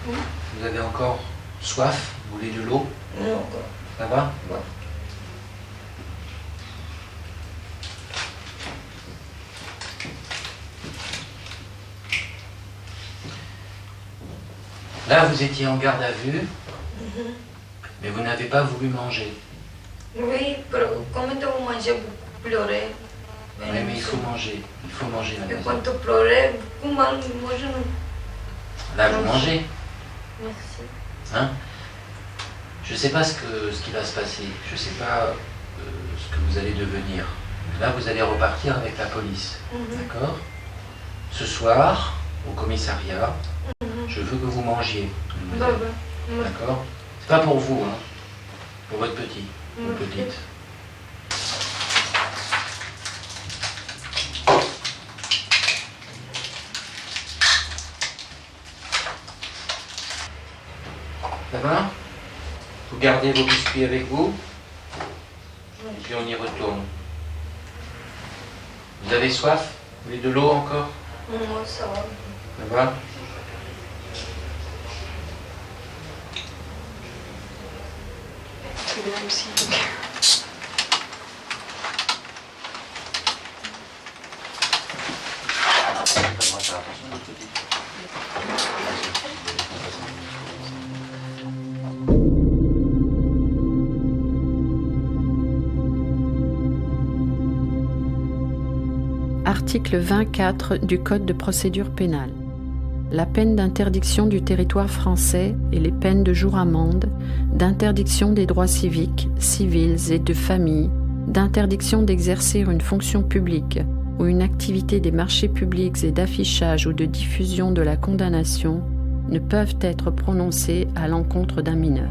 Oui. Vous avez encore soif? Vous voulez de l'eau? Non. Ça va? Ouais. Là, vous étiez en garde à vue, Mhm. mais vous n'avez pas voulu manger. Oui, pero como eu mangiei, plorei. Oui, mais il faut manger. Il faut manger la E maison. quando eu plorei, como hoje não. Là, vous mangez. Merci. Hein? Je ne sais pas ce qui va se passer. Je ne sais pas ce que vous allez devenir. Là, vous allez repartir avec la police. Mhm. D'accord? Ce soir, au commissariat, je veux que vous mangiez. D'accord? C'est pas pour vous, hein. Pour votre petit ou petite. Ça va? Vous gardez vos biscuits avec vous? Et puis on y retourne. Vous avez soif? Vous voulez de l'eau encore? Non, ça va. Ça va? Très bien aussi. Article 24 du Code de procédure pénale. La peine d'interdiction du territoire français et les peines de jour amende, d'interdiction des droits civiques, civils et de famille, d'interdiction d'exercer une fonction publique ou une activité des marchés publics et d'affichage ou de diffusion de la condamnation ne peuvent être prononcées à l'encontre d'un mineur.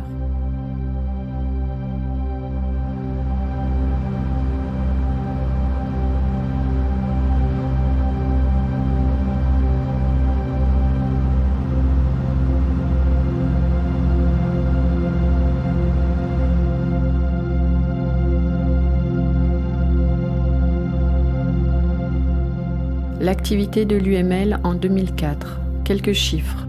L'activité de l'UML en 2004. Quelques chiffres.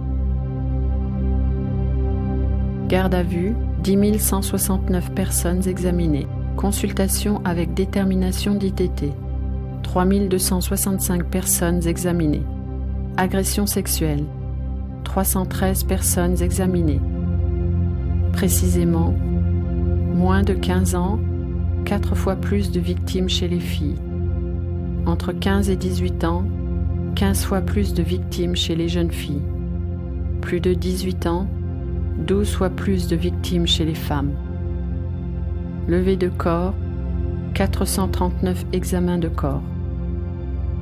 Garde à vue, 10 169 personnes examinées. Consultation avec détermination d'ITT, 3 265 personnes examinées. Agression sexuelle, 313 personnes examinées. Précisément, moins de 15 ans, 4 fois plus de victimes chez les filles. Entre 15 et 18 ans, 15 fois plus de victimes chez les jeunes filles. Plus de 18 ans, 12 fois plus de victimes chez les femmes. Levée de corps, 439 examens de corps.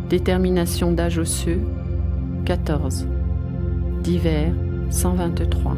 Détermination d'âge osseux, 14. Divers, 123.